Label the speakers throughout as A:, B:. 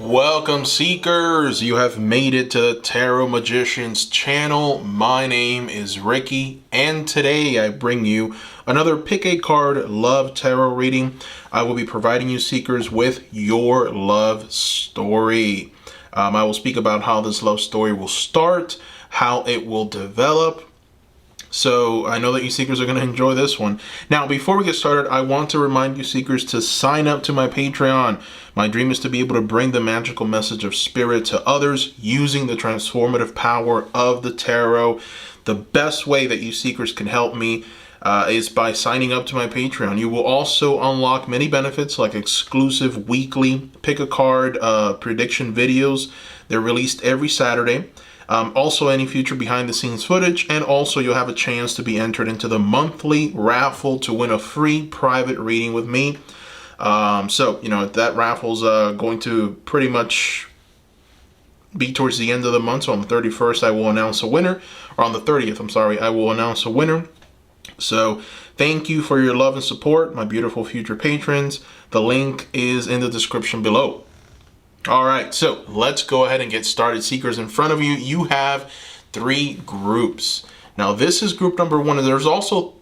A: Welcome, seekers. You have made it to the Tarot Magicians channel. My name is Ricky, and today I bring you another pick a card love tarot reading. I will be providing you, seekers, with your love story. I will speak about how this love story will start, how it will develop. So I know that you seekers are going to enjoy this one. Now, before we get started, I want to remind you seekers to sign up to my Patreon. My dream is to be able to bring the magical message of spirit to others using the transformative power of the tarot. The best way that you seekers can help me is by signing up to my Patreon. You will also unlock many benefits like exclusive weekly pick a card prediction videos. They're released every Saturday. Also any future behind the scenes footage, and also you'll have a chance to be entered into the monthly raffle to win a free private reading with me. So, you know, that raffle's going to pretty much be towards the end of the month. So on the 31st, I will announce a winner, or on the 30th, I'm sorry, I will announce a winner. So thank you for your love and support, my beautiful future patrons. The link is in the description below. All right, so let's go ahead and get started. Seekers, in front of you, you have three groups. Now, this is group number one, and there's also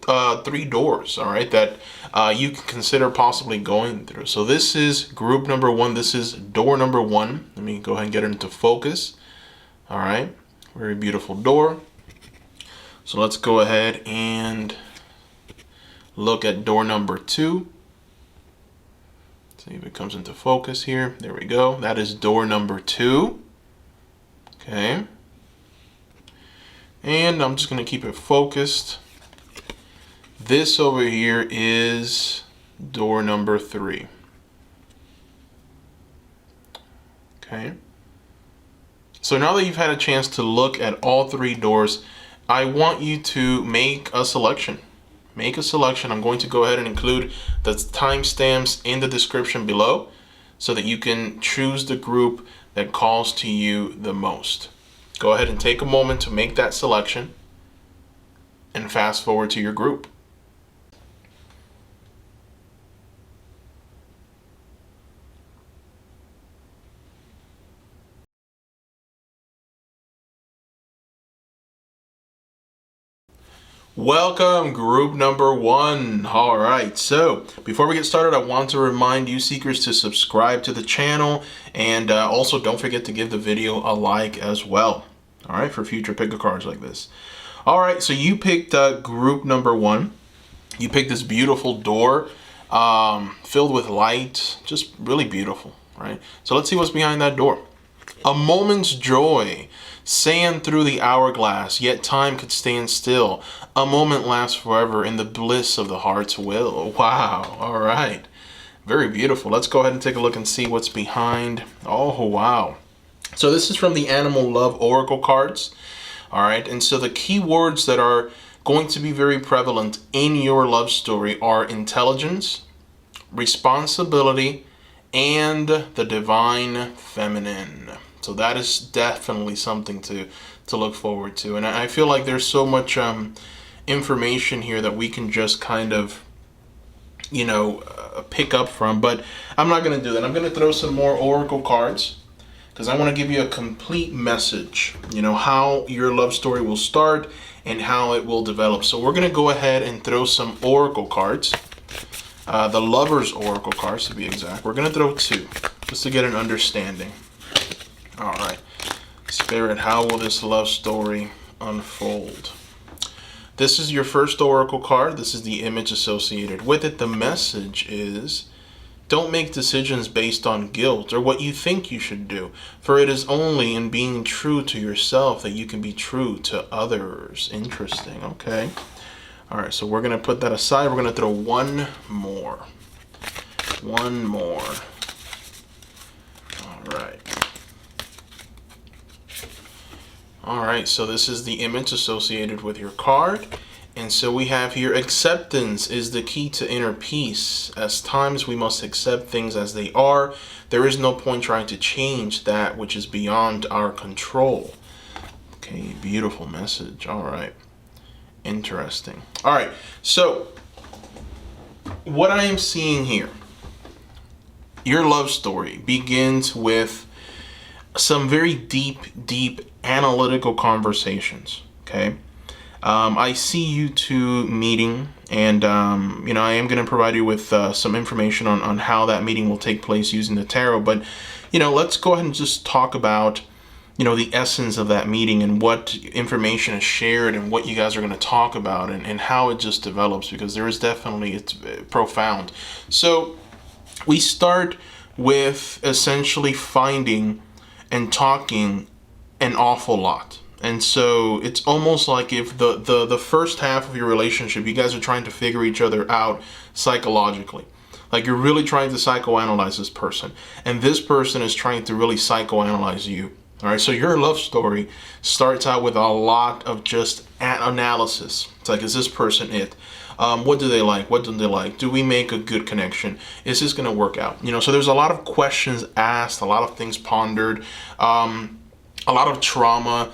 A: three doors, all right, that you can consider possibly going through. So this is group number one. This is door number one. Let me go ahead and get it into focus. All right, very beautiful door. So let's go ahead and look at door number two. See if it comes into focus here. There we go. That is door number two. Okay. And I'm just going to keep it focused. This over here is door number three. Okay. So now that you've had a chance to look at all three doors, I want you to make a selection. Make a selection. I'm going to go ahead and include the timestamps in the description below so that you can choose the group that calls to you the most. Go ahead and take a moment to make that selection and fast forward to your group. Welcome, group number one. All right, so before we get started, I want to remind you seekers to subscribe to the channel, and also don't forget to give the video a like as well, all right, for future pick a cards like this. All right, so you picked group number one. You picked this beautiful door filled with light, just really beautiful, right? So let's see what's behind that door. A moment's joy, sand through the hourglass, yet time could stand still. A moment lasts forever in the bliss of the heart's will. Wow, all right. Very beautiful. Let's go ahead and take a look and see what's behind. Oh, wow. So this is from the Animal Love Oracle cards. All right, and so the key words that are going to be very prevalent in your love story are intelligence, responsibility, and the divine feminine. So that is definitely something to look forward to. And I feel like there's so much information here that we can just kind of, you know, pick up from. But I'm not going to do that. I'm going to throw some more oracle cards because I want to give you a complete message, you know, how your love story will start and how it will develop. So we're going to go ahead and throw some oracle cards. The Lover's Oracle cards, to be exact. We're going to throw two just to get an understanding. All right. Spirit, how will this love story unfold? This is your first oracle card. This is the image associated with it. The message is, don't make decisions based on guilt or what you think you should do, for it is only in being true to yourself that you can be true to others. Interesting. Okay. All right, so we're going to put that aside. We're going to throw one more. One more. All right. All right, so this is the image associated with your card. And so we have here, acceptance is the key to inner peace. As times we must accept things as they are. There is no point trying to change that which is beyond our control. Okay, beautiful message. All right. Interesting. All right, so what I am seeing here, your love story begins with some very deep analytical conversations. Okay. I see you two meeting, and I am going to provide you with some information on how that meeting will take place using the tarot. But let's go ahead and just talk about the essence of that meeting and what information is shared and what you guys are going to talk about, and how it just develops, because there is definitely, it's profound. So we start with essentially finding and talking an awful lot. And so it's almost like if the first half of your relationship, you guys are trying to figure each other out psychologically. Like you're really trying to psychoanalyze this person, and this person is trying to really psychoanalyze you. All right, so your love story starts out with a lot of just analysis. It's like, is this person it? What do they like? What don't they like? Do we make a good connection? Is this going to work out? So there's a lot of questions asked, a lot of things pondered, a lot of trauma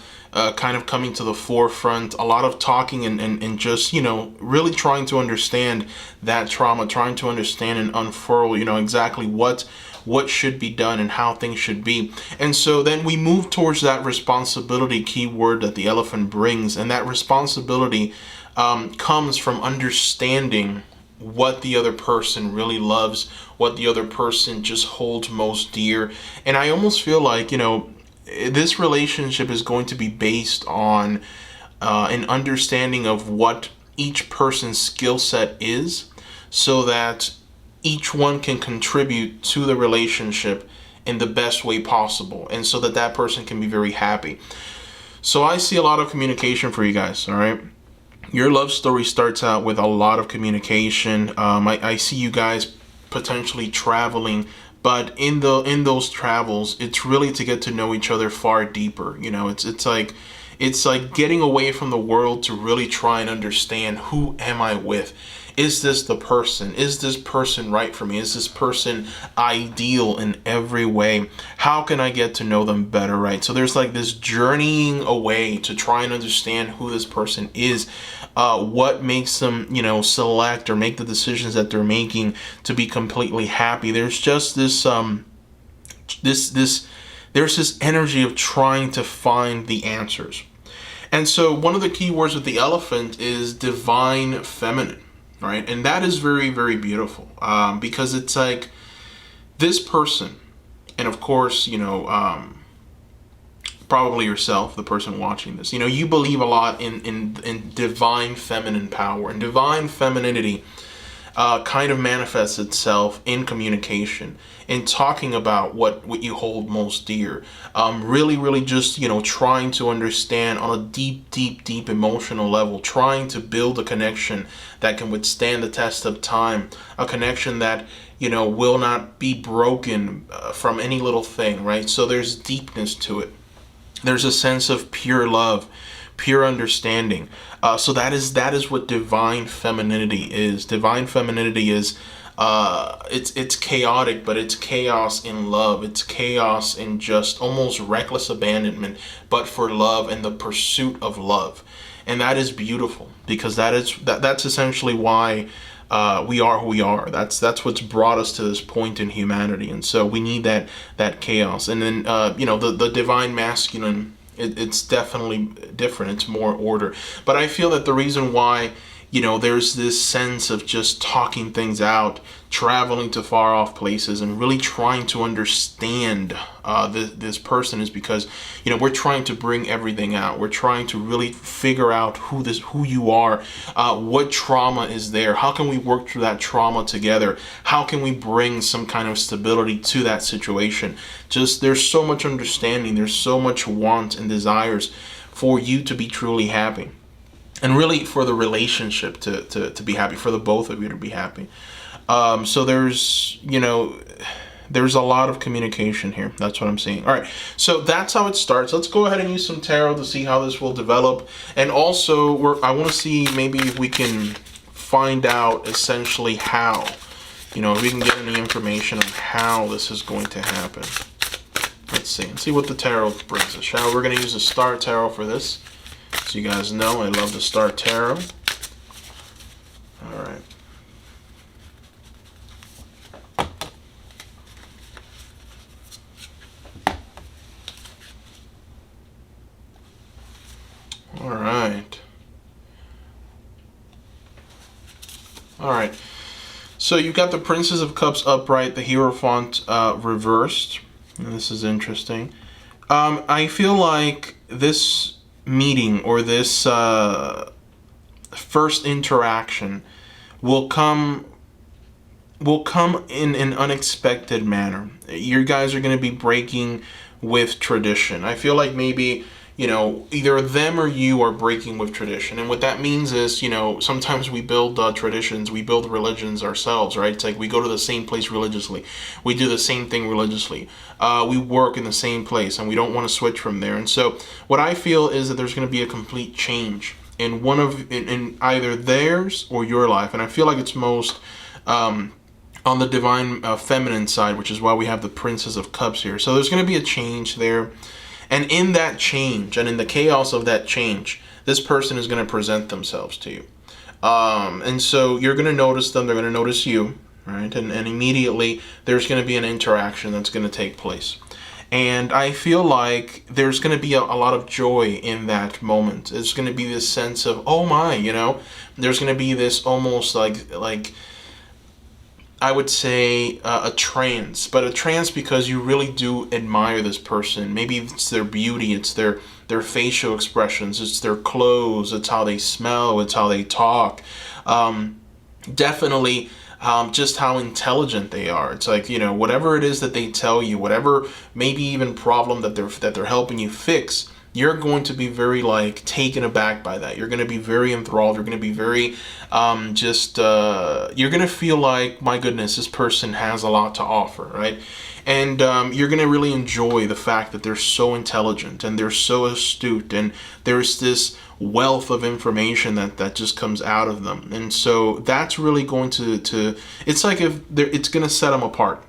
A: kind of coming to the forefront, a lot of talking and just, really trying to understand that trauma, trying to understand and unfurl, exactly what should be done and how things should be. And so then we move towards that responsibility keyword that the elephant brings. And that responsibility comes from understanding what the other person really loves, what the other person just holds most dear. And I almost feel like, this relationship is going to be based on an understanding of what each person's skill set is, so that each one can contribute to the relationship in the best way possible, and so that that person can be very happy. So I see a lot of communication for you guys. All right, your love story starts out with a lot of communication. I see you guys potentially traveling, but in those travels, it's really to get to know each other far deeper. It's like getting away from the world to really try and understand, who am I with? Is this the person? Is this person right for me? Is this person ideal in every way? How can I get to know them better, right? So there's like this journeying away to try and understand who this person is, what makes them, select or make the decisions that they're making to be completely happy. There's just this, there's this energy of trying to find the answers. And so one of the key words with the elephant is divine feminine. Right, and that is very, very beautiful, because it's like this person, and of course, probably yourself, the person watching this, you believe a lot in divine feminine power, and divine femininity kind of manifests itself in communication, in talking about what you hold most dear, really just trying to understand on a deep emotional level, trying to build a connection that can withstand the test of time, a connection that will not be broken from any little thing, right? So there's deepness to it. There's a sense of pure love, pure understanding. So that is what divine femininity is. Divine femininity is it's chaotic, but it's chaos in love. It's chaos in just almost reckless abandonment, but for love and the pursuit of love. And that is beautiful, because that's essentially why we are who we are. That's what's brought us to this point in humanity. And so we need that chaos. And then the divine masculine, it's definitely different. It's more order. But I feel that the reason why there's this sense of just talking things out, traveling to far off places, and really trying to understand this person is because we're trying to bring everything out. We're trying to really figure out who you are, what trauma is there, how can we work through that trauma together, how can we bring some kind of stability to that situation. Just there's so much understanding, there's so much want and desires for you to be truly happy. And really for the relationship to be happy, for the both of you to be happy. So there's a lot of communication here. That's what I'm seeing. All right, so that's how it starts. Let's go ahead and use some tarot to see how this will develop. And also, I want to see maybe if we can find out essentially how, if we can get any information on how this is going to happen. Let's see what the tarot brings us. We're going to use the Star Tarot for this. So you guys know I love the Star Tarot. All right. All right. So you've got the Princess of Cups upright, the Hierophant reversed. And this is interesting. I feel like this meeting or this first interaction will come in an unexpected manner. You guys are going to be breaking with tradition. I feel like maybe, either them or you are breaking with tradition. And what that means is, sometimes we build traditions, we build religions ourselves, right? It's like we go to the same place religiously. We do the same thing religiously. We work in the same place and we don't want to switch from there. And so what I feel is that there's going to be a complete change in in either theirs or your life. And I feel like it's most on the divine feminine side, which is why we have the Princess of Cups here. So there's going to be a change there. And in that change, and in the chaos of that change, this person is going to present themselves to you. And so you're going to notice them, they're going to notice you, right? And immediately there's going to be an interaction that's going to take place. And I feel like there's going to be a lot of joy in that moment. It's going to be this sense of, oh my, there's going to be this almost like I would say a trance, but a trance because you really do admire this person. Maybe it's their beauty, it's their facial expressions, it's their clothes, it's how they smell, it's how they talk. Definitely just how intelligent they are. It's like, whatever it is that they tell you, whatever maybe even problem that they're helping you fix, you're going to be very taken aback by that. You're going to be very enthralled. You're going to be very you're going to feel like, my goodness, this person has a lot to offer, right? And you're going to really enjoy the fact that they're so intelligent and they're so astute, and there's this wealth of information that just comes out of them. And so that's really going to it's like it's going to set them apart.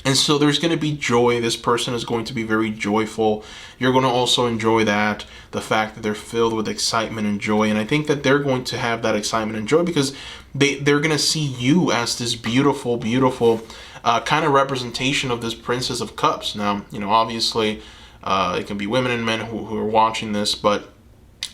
A: And so there's going to be joy. This person is going to be very joyful. You're going to also enjoy that, the fact that they're filled with excitement and joy. And I think that they're going to have that excitement and joy because they're going to see you as this beautiful, beautiful kind of representation of this Princess of Cups. Now, obviously, it can be women and men who are watching this, but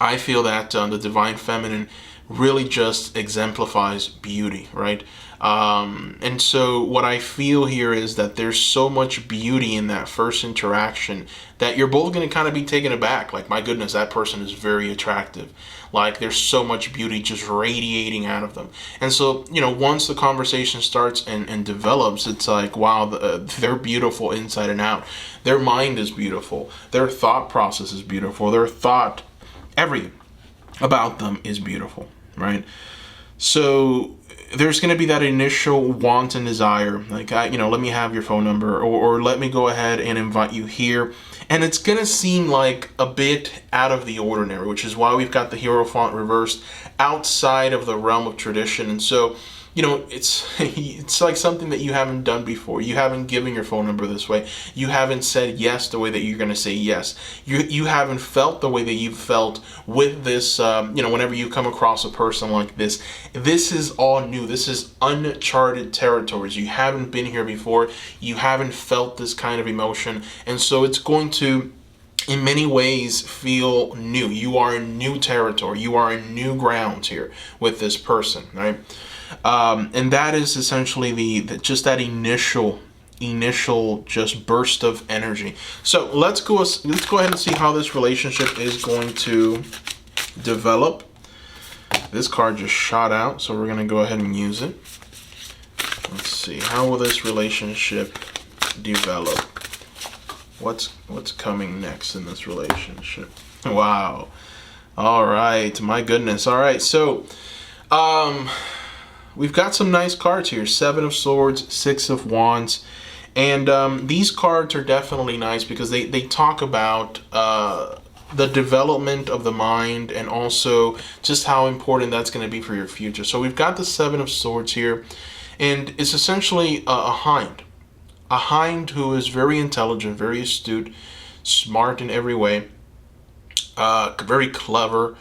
A: I feel that the Divine Feminine really just exemplifies beauty, right? And so what I feel here is that there's so much beauty in that first interaction that you're both going to kind of be taken aback. Like, my goodness, that person is very attractive. Like, there's so much beauty just radiating out of them. And so, once the conversation starts and develops, it's like, wow, they're beautiful inside and out. Their mind is beautiful. Their thought process is beautiful. Everything about them is beautiful, right? So there's going to be that initial want and desire, like, let me have your phone number, or let me go ahead and invite you here. And it's going to seem like a bit out of the ordinary, which is why we've got the Hierophant reversed, outside of the realm of tradition. And so, it's like something that you haven't done before. You haven't given your phone number this way. You haven't said yes the way that you're going to say yes. You haven't felt the way that you've felt with this, whenever you come across a person like this. This is all new. This is uncharted territories. You haven't been here before. You haven't felt this kind of emotion. And so it's going to, in many ways, feel new. You are in new territory. You are in new grounds here with this person, right? And that is essentially just that initial just burst of energy. So let's go ahead and see how this relationship is going to develop. This card just shot out, so we're going to go ahead and use it. Let's see, how will this relationship develop? What's coming next in this relationship? Wow. All right, my goodness. All right, so we've got some nice cards here. 7 of Swords, 6 of Wands. And these cards are definitely nice because they talk about the development of the mind and also just how important that's going to be for your future. So we've got the 7 of Swords here. And it's essentially a hind. A hind who is very intelligent, very astute, smart in every way, very clever.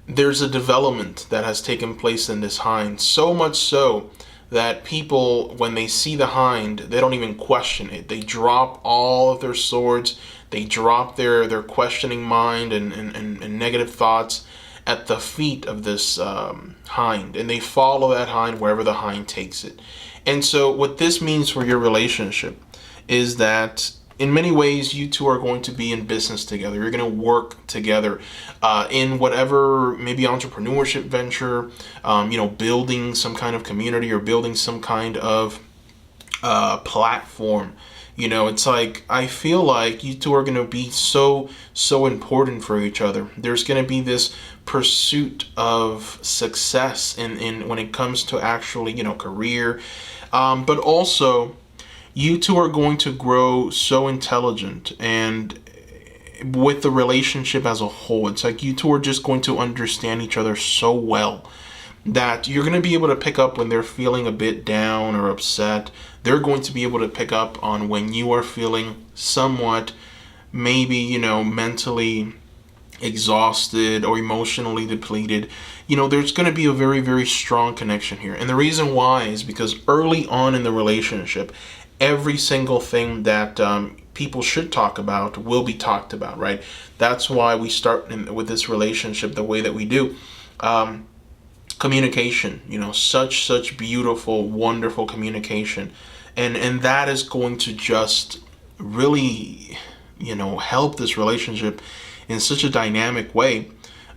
A: There's a development that has taken place in this hind, so much so that people, when they see the hind, they don't even question it. They drop all of their swords, they drop their questioning mind and negative thoughts, at the feet of this hind, and they follow that hind wherever the hind takes it. And so what this means for your relationship is that in many ways you two are going to be in business together. You're going to work together in whatever, maybe entrepreneurship venture, building some kind of community or building some kind of platform. It's like, I feel like you two are going to be so important for each other. There's going to be this pursuit of success in when it comes to actually, career. But also, you two are going to grow so intelligent, and with the relationship as a whole, it's like you two are just going to understand each other so well that you're going to be able to pick up when they're feeling a bit down or upset. They're going to be able to pick up on when you are feeling somewhat, maybe, mentally exhausted or emotionally depleted. There's going to be a very, very strong connection here. And the reason why is because early on in the relationship, every single thing that people should talk about will be talked about, right? That's why we start with this relationship the way that we do. Communication, such beautiful, wonderful communication. And that is going to just really, help this relationship in such a dynamic way.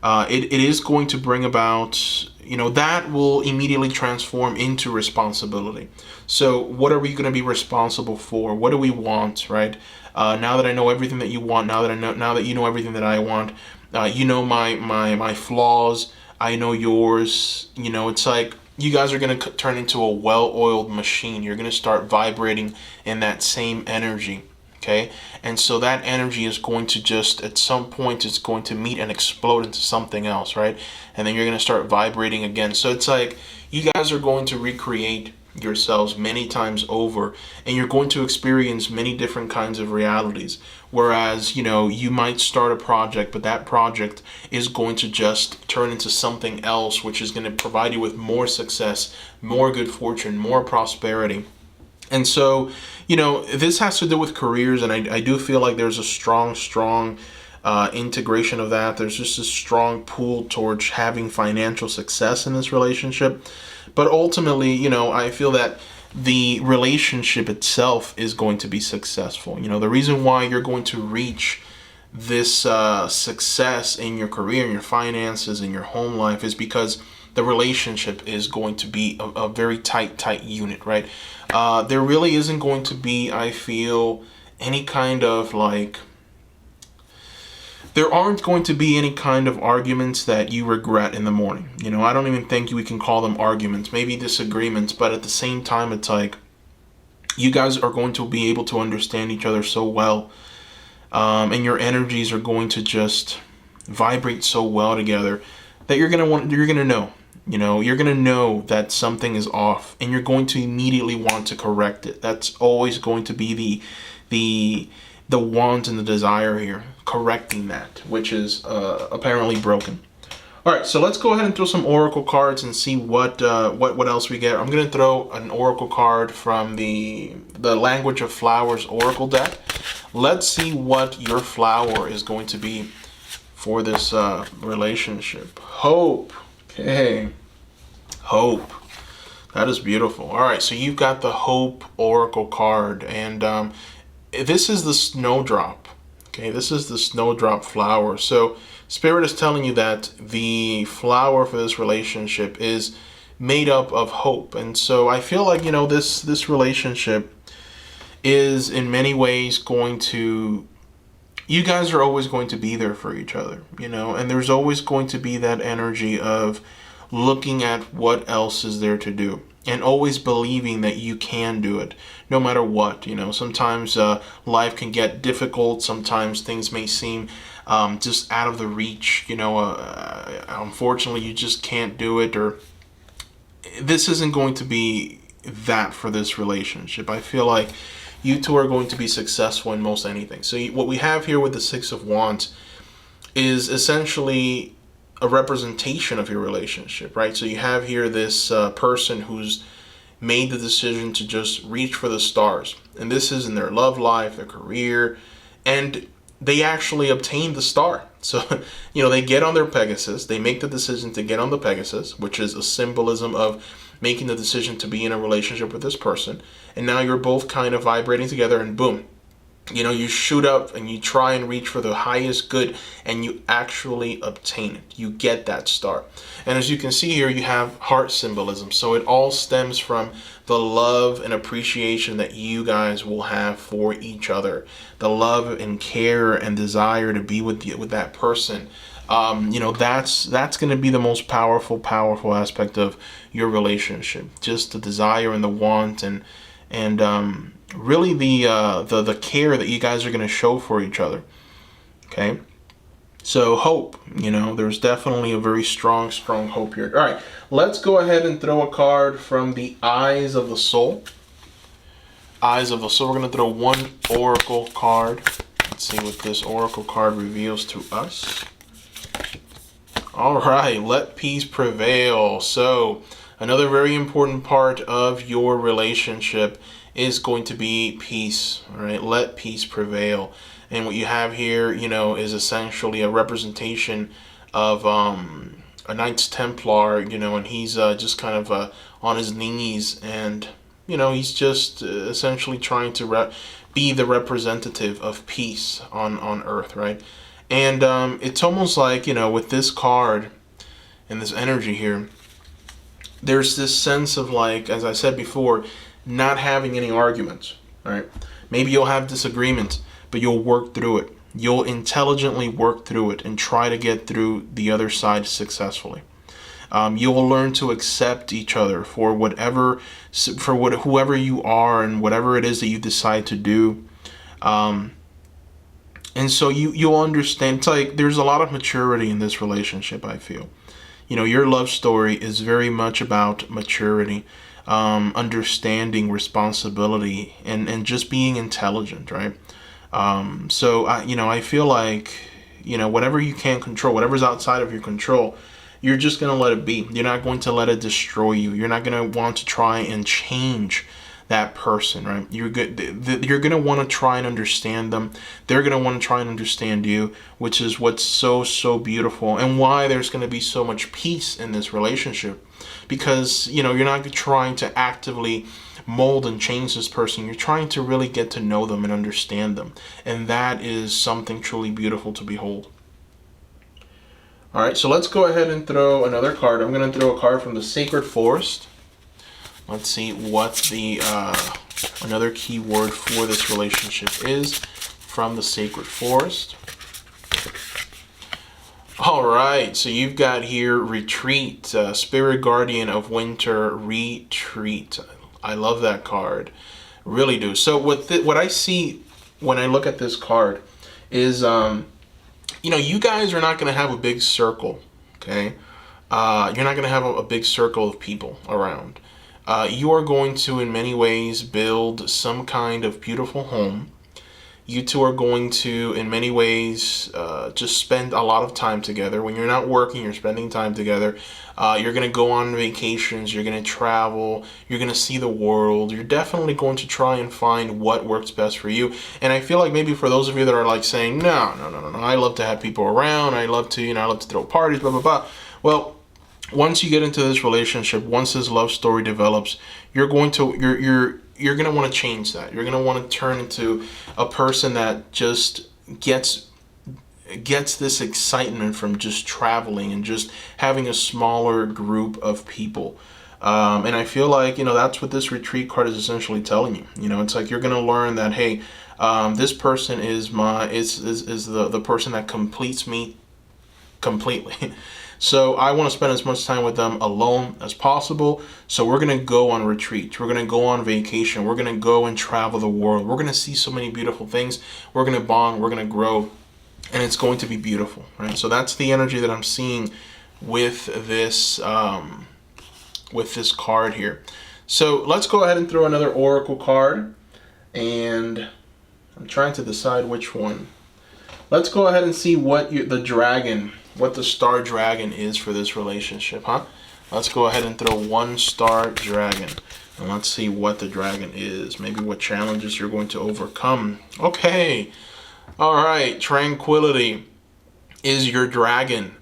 A: It is going to bring about, that will immediately transform into responsibility. So what are we going to be responsible for? What do we want, right? Now that I know everything that you want, now that you know everything that I want, my flaws, I know yours. It's like you guys are going to turn into a well-oiled machine. You're going to start vibrating in that same energy. Okay. And so that energy is going to just, at some point, it's going to meet and explode into something else, right? And then you're going to start vibrating again. So it's like you guys are going to recreate yourselves many times over, and you're going to experience many different kinds of realities. Whereas, you might start a project, but that project is going to just turn into something else, which is going to provide you with more success, more good fortune, more prosperity. And so, this has to do with careers, and I do feel like there's a strong integration of that. There's just a strong pull towards having financial success in this relationship. But ultimately, I feel that the relationship itself is going to be successful. The reason why you're going to reach this success in your career, in your finances, in your home life is because the relationship is going to be a very tight unit, right? There really isn't going to be, I feel, any kind of there aren't going to be any kind of arguments that you regret in the morning. I don't even think we can call them arguments, maybe disagreements, but at the same time, it's like you guys are going to be able to understand each other so well, and your energies are going to just vibrate so well together that you're going to know. You're going to know that something is off, and you're going to immediately want to correct it. That's always going to be the want and the desire here, correcting that, which is apparently broken. All right, so let's go ahead and throw some oracle cards and see what else we get. I'm going to throw an oracle card from the Language of Flowers oracle deck. Let's see what your flower is going to be for this relationship. Hope. Okay, hope. That is beautiful. All right, so you've got the Hope Oracle card, and this is the Snowdrop. Okay, this is the Snowdrop flower. So Spirit is telling you that the flower for this relationship is made up of hope. And so I feel like, this relationship is in many ways going to, you guys are always going to be there for each other, and there's always going to be that energy of looking at what else is there to do and always believing that you can do it no matter what. Sometimes life can get difficult. Sometimes things may seem just out of the reach. Unfortunately, you just can't do it, or this isn't going to be that for this relationship. I feel like you two are going to be successful in most anything. So what we have here with the Six of Wands is essentially a representation of your relationship, right? So you have here this person who's made the decision to just reach for the stars. And this is in their love life, their career, and they actually obtained the star. So, they get on their Pegasus. They make the decision to get on the Pegasus, which is a symbolism of making the decision to be in a relationship with this person. And now you're both kind of vibrating together, and boom, you shoot up and you try and reach for the highest good, and you actually obtain it. You get that star. And as you can see here, you have heart symbolism. So it all stems from the love and appreciation that you guys will have for each other. The love and care and desire to be with that person. That's going to be the most powerful aspect of your relationship. Just the desire and the want and really the care that you guys are going to show for each other. Okay, so hope, there's definitely a very strong hope here. All right, let's go ahead and throw a card from the Eyes of the Soul. Eyes of the Soul. We're going to throw one oracle card. Let's see what this oracle card reveals to us. All right, let peace prevail. So another very important part of your relationship is going to be peace. All right, let peace prevail. And what you have here, is essentially a representation of a Knights Templar, and he's just kind of on his knees, and he's just essentially trying to be the representative of peace on Earth, right? And it's almost like, with this card and this energy here, there's this sense of, like, as I said before, not having any arguments, right? Maybe you'll have disagreements, but you'll work through it. You'll intelligently work through it and try to get through the other side successfully. You'll learn to accept each other for whoever you are and whatever it is that you decide to do. And so you'll understand. It's like there's a lot of maturity in this relationship, I feel. Your love story is very much about maturity, understanding responsibility, and just being intelligent, right? So I feel like, whatever you can't control, whatever's outside of your control, you're just going to let it be. You're not going to let it destroy you. You're not going to want to try and change that person, right? You're going to want to try and understand them. They're going to want to try and understand you, which is what's so beautiful, and why there's going to be so much peace in this relationship. Because, you're not trying to actively mold and change this person. You're trying to really get to know them and understand them. And that is something truly beautiful to behold. All right, so let's go ahead and throw another card. I'm going to throw a card from the Sacred Forest. Let's see what the another key word for this relationship is from the Sacred Forest. All right, so you've got here retreat, Spirit Guardian of Winter, retreat. I love that card, really do. So what I see when I look at this card is, you guys are not going to have a big circle, okay? You're not going to have a big circle of people around. You are going to, in many ways, build some kind of beautiful home. You two are going to, in many ways, just spend a lot of time together. When you're not working, you're spending time together. You're going to go on vacations. You're going to travel. You're going to see the world. You're definitely going to try and find what works best for you. And I feel like maybe for those of you that are like saying, no, I love to have people around. I love to throw parties, blah, blah, blah. Well, once you get into this relationship, once this love story develops, you're going to want to change that. You're going to want to turn into a person that just gets this excitement from just traveling and just having a smaller group of people. And I feel like, that's what this retreat card is essentially telling you. It's like you're going to learn that, hey, this person is the person that completes me completely. So I want to spend as much time with them alone as possible. So we're going to go on retreats. We're going to go on vacation. We're going to go and travel the world. We're going to see so many beautiful things. We're going to bond. We're going to grow. And it's going to be beautiful, right? So that's the energy that I'm seeing with this card here. So let's go ahead and throw another oracle card. And I'm trying to decide which one. Let's go ahead and see what the star dragon is for this relationship, huh? Let's go ahead and throw one star dragon. And let's see what the dragon is. Maybe what challenges you're going to overcome. Okay. All right. Tranquility. is your dragon.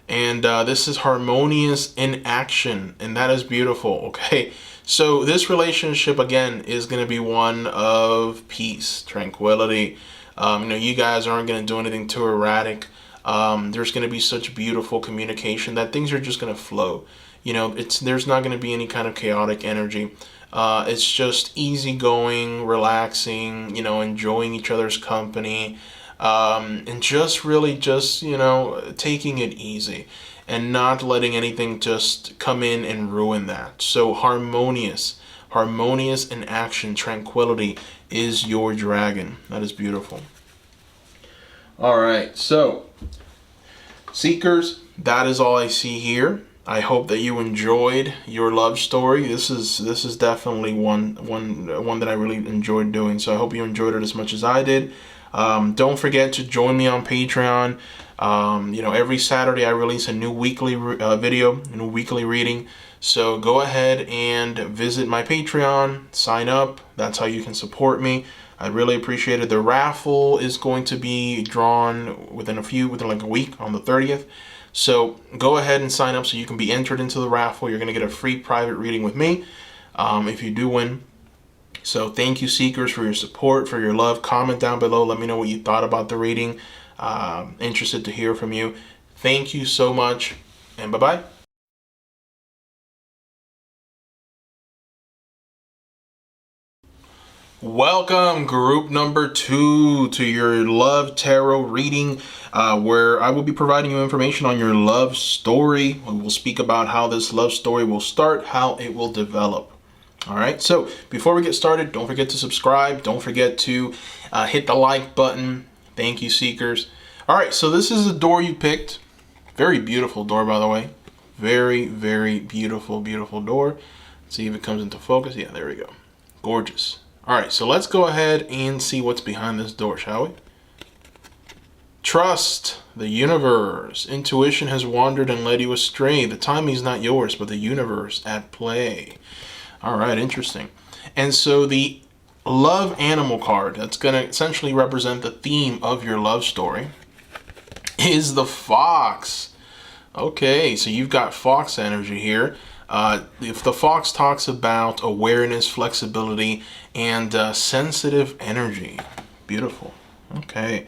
A: And this is harmonious in action, and that is beautiful. Okay, so this relationship again is going to be one of peace, tranquility. You guys aren't going to do anything too erratic. There's going to be such beautiful communication that things are just going to flow. There's not going to be any kind of chaotic energy. It's just easygoing, relaxing, enjoying each other's company, and just really taking it easy and not letting anything just come in and ruin that. So harmonious in action, tranquility is your dragon. That is beautiful. All right, so Seekers, that is all I see here. I hope that you enjoyed your love story. This is definitely one that I really enjoyed doing. So I hope you enjoyed it as much as I did. Don't forget to join me on Patreon. Every Saturday I release a new weekly video, a new weekly reading. So go ahead and visit my Patreon, sign up. That's how you can support me. I really appreciate it. The raffle is going to be drawn within like a week on the 30th. So go ahead and sign up so you can be entered into the raffle. You're going to get a free private reading with me if you do win. So thank you, Seekers, for your support, for your love. Comment down below. Let me know what you thought about the reading. Interested to hear from you. Thank you so much, and bye-bye. Welcome, group number 2, to your love tarot reading, where I will be providing you information on your love story. We will speak about how this love story will start, how it will develop. All right, so before we get started, don't forget to subscribe. Don't forget to hit the like button. Thank you, Seekers. All right, so this is the door you picked. Very beautiful door, by the way. Very, very beautiful, beautiful door. Let's see if it comes into focus. Yeah, there we go. Gorgeous. All right, so let's go ahead and see what's behind this door, shall we? Trust the universe. Intuition has wandered and led you astray. The timing is not yours, but the universe at play. All right, interesting. And so the love animal card, that's going to essentially represent the theme of your love story, is the fox. Okay, so you've got fox energy here. If the fox talks about awareness, flexibility, and sensitive energy. Beautiful. Okay.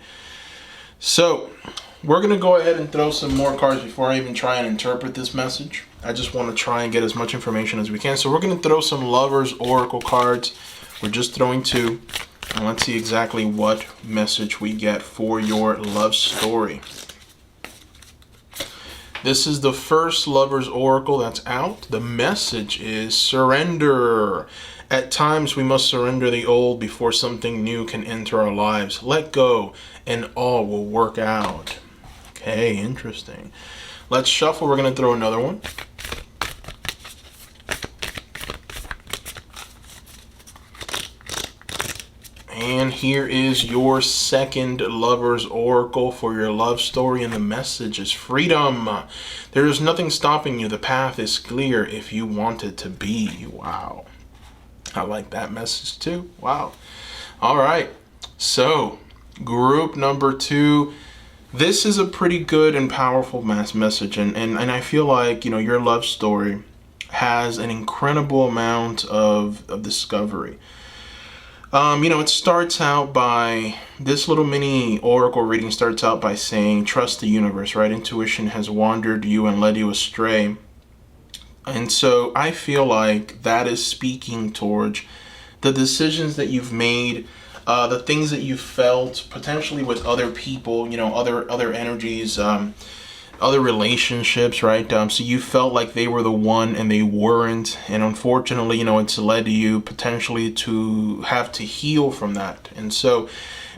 A: So we're going to go ahead and throw some more cards before I even try and interpret this message. I just want to try and get as much information as we can. So we're going to throw some Lovers Oracle cards. We're just throwing 2. And let's see exactly what message we get for your love story. This is the first Lover's Oracle that's out. The message is surrender. At times we must surrender the old before something new can enter our lives. Let go and all will work out. Okay, interesting. Let's shuffle. We're going to throw another one. And here is your second Lover's Oracle for your love story, and the message is freedom. There is nothing stopping you. The path is clear if you want it to be. Wow. I like that message too. Wow. All right. So, group number 2. This is a pretty good and powerful message, and I feel like, your love story has an incredible amount of discovery. It starts out by, this little mini oracle reading starts out by saying, trust the universe, right? Intuition has wandered you and led you astray. And so I feel like that is speaking towards the decisions that you've made, the things that you felt potentially with other people, other energies, other relationships, right? So you felt like they were the one and they weren't, and unfortunately, it's led to you potentially to have to heal from that. And so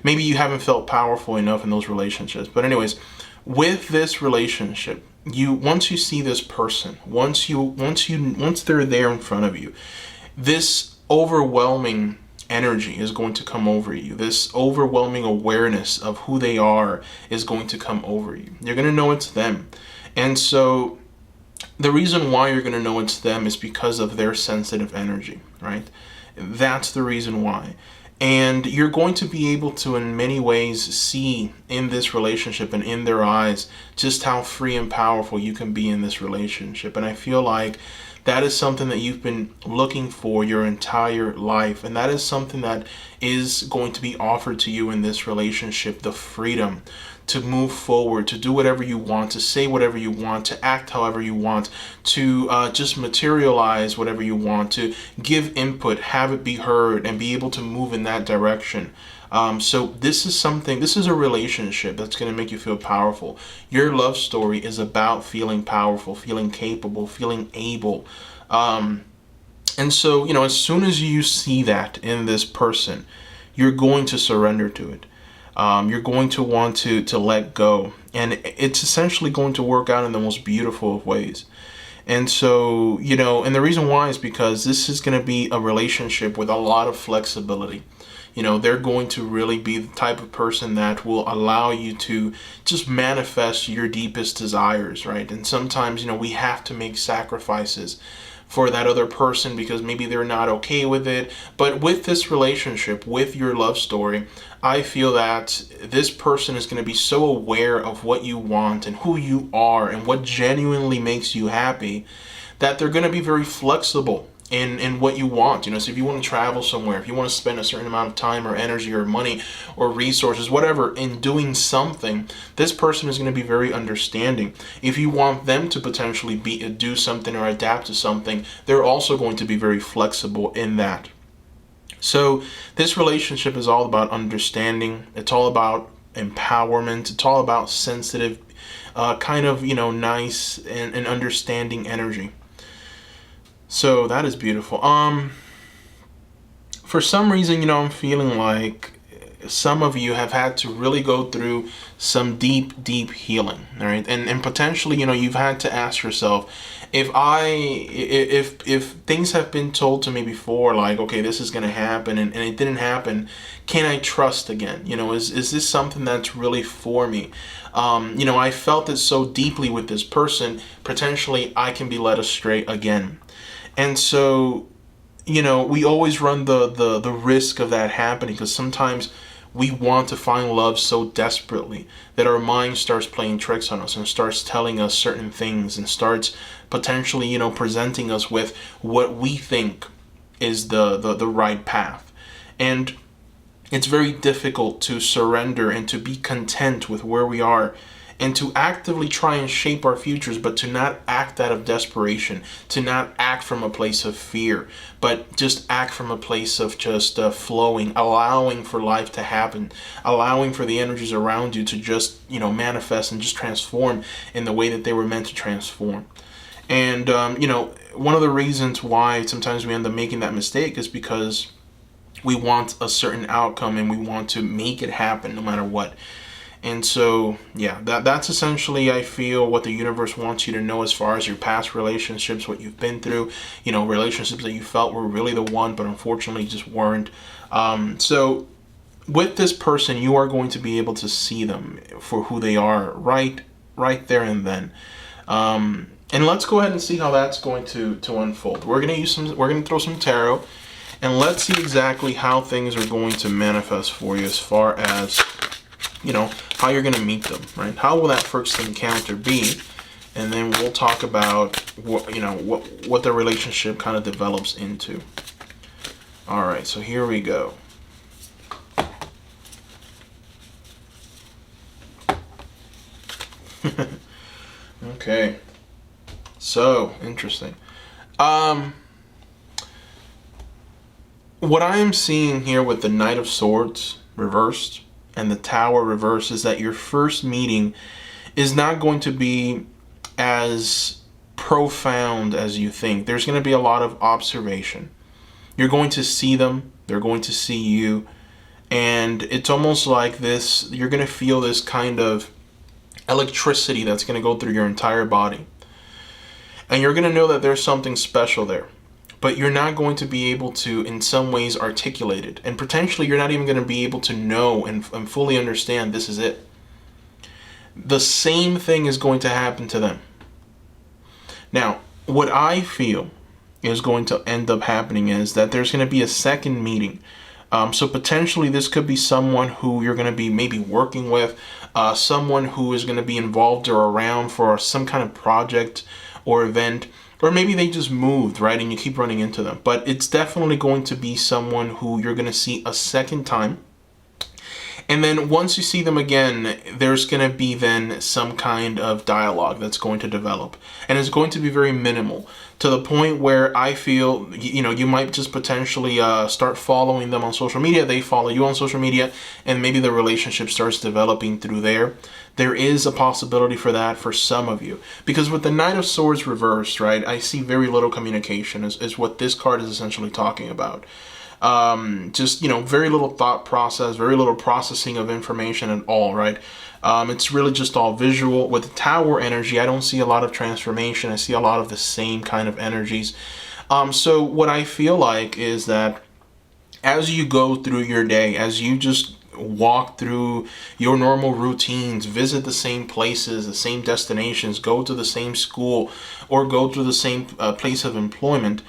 A: maybe you haven't felt powerful enough in those relationships. But anyways, with this relationship, once you see this person, once they're there in front of you, this overwhelming energy is going to come over you. This overwhelming awareness of who they are is going to come over you. You're going to know it's them. And so the reason why you're going to know it's them is because of their sensitive energy, right? That's the reason why. And you're going to be able to, in many ways, see in this relationship and in their eyes just how free and powerful you can be in this relationship. And I feel like that is something that you've been looking for your entire life. And that is something that is going to be offered to you in this relationship, the freedom to move forward, to do whatever you want, to say whatever you want, to act however you want, to just materialize whatever you want, to give input, have it be heard, and be able to move in that direction. So this is a relationship that's going to make you feel powerful. Your love story is about feeling powerful, feeling capable, feeling able. And so, as soon as you see that in this person, you're going to surrender to it. You're going to want to let go. And it's essentially going to work out in the most beautiful of ways. And so, and the reason why is because this is going to be a relationship with a lot of flexibility. They're going to really be the type of person that will allow you to just manifest your deepest desires, right? And sometimes, we have to make sacrifices for that other person because maybe they're not okay with it. But with this relationship, with your love story, I feel that this person is going to be so aware of what you want and who you are and what genuinely makes you happy that they're going to be very flexible in what you want. So if you want to travel somewhere, if you want to spend a certain amount of time or energy or money or resources, whatever, in doing something, this person is going to be very understanding. If you want them to potentially do something or adapt to something, they're also going to be very flexible in that. So this relationship is all about understanding. It's all about empowerment. It's all about sensitive, nice and understanding energy. So that is beautiful. For some reason, I'm feeling like some of you have had to really go through some deep, deep healing, all right? And potentially, you've had to ask yourself, if things have been told to me before, like, okay, this is going to happen, and it didn't happen, can I trust again? Is this something that's really for me? I felt it so deeply with this person, potentially I can be led astray again. And so, we always run the risk of that happening because sometimes we want to find love so desperately that our mind starts playing tricks on us and starts telling us certain things and starts potentially, presenting us with what we think is the right path. And it's very difficult to surrender and to be content with where we are and to actively try and shape our futures, but to not act out of desperation, to not act from a place of fear, but just act from a place of just flowing, allowing for life to happen, allowing for the energies around you to just, manifest and just transform in the way that they were meant to transform. And, one of the reasons why sometimes we end up making that mistake is because we want a certain outcome and we want to make it happen no matter what. And so, yeah, that's essentially, I feel, what the universe wants you to know as far as your past relationships, what you've been through, relationships that you felt were really the one, but unfortunately just weren't. So with this person, you are going to be able to see them for who they are right there and then. And let's go ahead and see how that's going to unfold. We're going to throw some tarot, and let's see exactly how things are going to manifest for you as far as how you're going to meet them, right? How will that first encounter be? And then we'll talk about what the relationship kind of develops into. All right, so here we go. Okay. So, interesting. What I am seeing here with the Knight of Swords reversed and the Tower reversed is that your first meeting is not going to be as profound as you think. There's going to be a lot of observation. You're going to see them, they're going to see you, and it's almost like this, you're going to feel this kind of electricity that's going to go through your entire body. And you're going to know that there's something special there. But you're not going to be able to, in some ways, articulate it. And potentially, you're not even going to be able to know and fully understand this is it. The same thing is going to happen to them. Now, what I feel is going to end up happening is that there's going to be a second meeting So potentially this could be someone who you're going to be maybe working with, someone who is going to be involved or around for some kind of project or event, or maybe they just moved, right? And you keep running into them. But it's definitely going to be someone who you're going to see a second time. And then once you see them again, there's going to be then some kind of dialogue that's going to develop. And it's going to be very minimal, to the point where I feel, you might just potentially start following them on social media. They follow you on social media, and maybe the relationship starts developing through there. There is a possibility for that for some of you. Because with the Knight of Swords reversed, right, I see very little communication is what this card is essentially talking about. Just, very little thought process, very little processing of information at all, right? It's really just all visual. With the Tower energy, I don't see a lot of transformation. I see a lot of the same kind of energies. So what I feel like is that as you go through your day, as you just walk through your normal routines, visit the same places, the same destinations, go to the same school, or go to the same place of employment,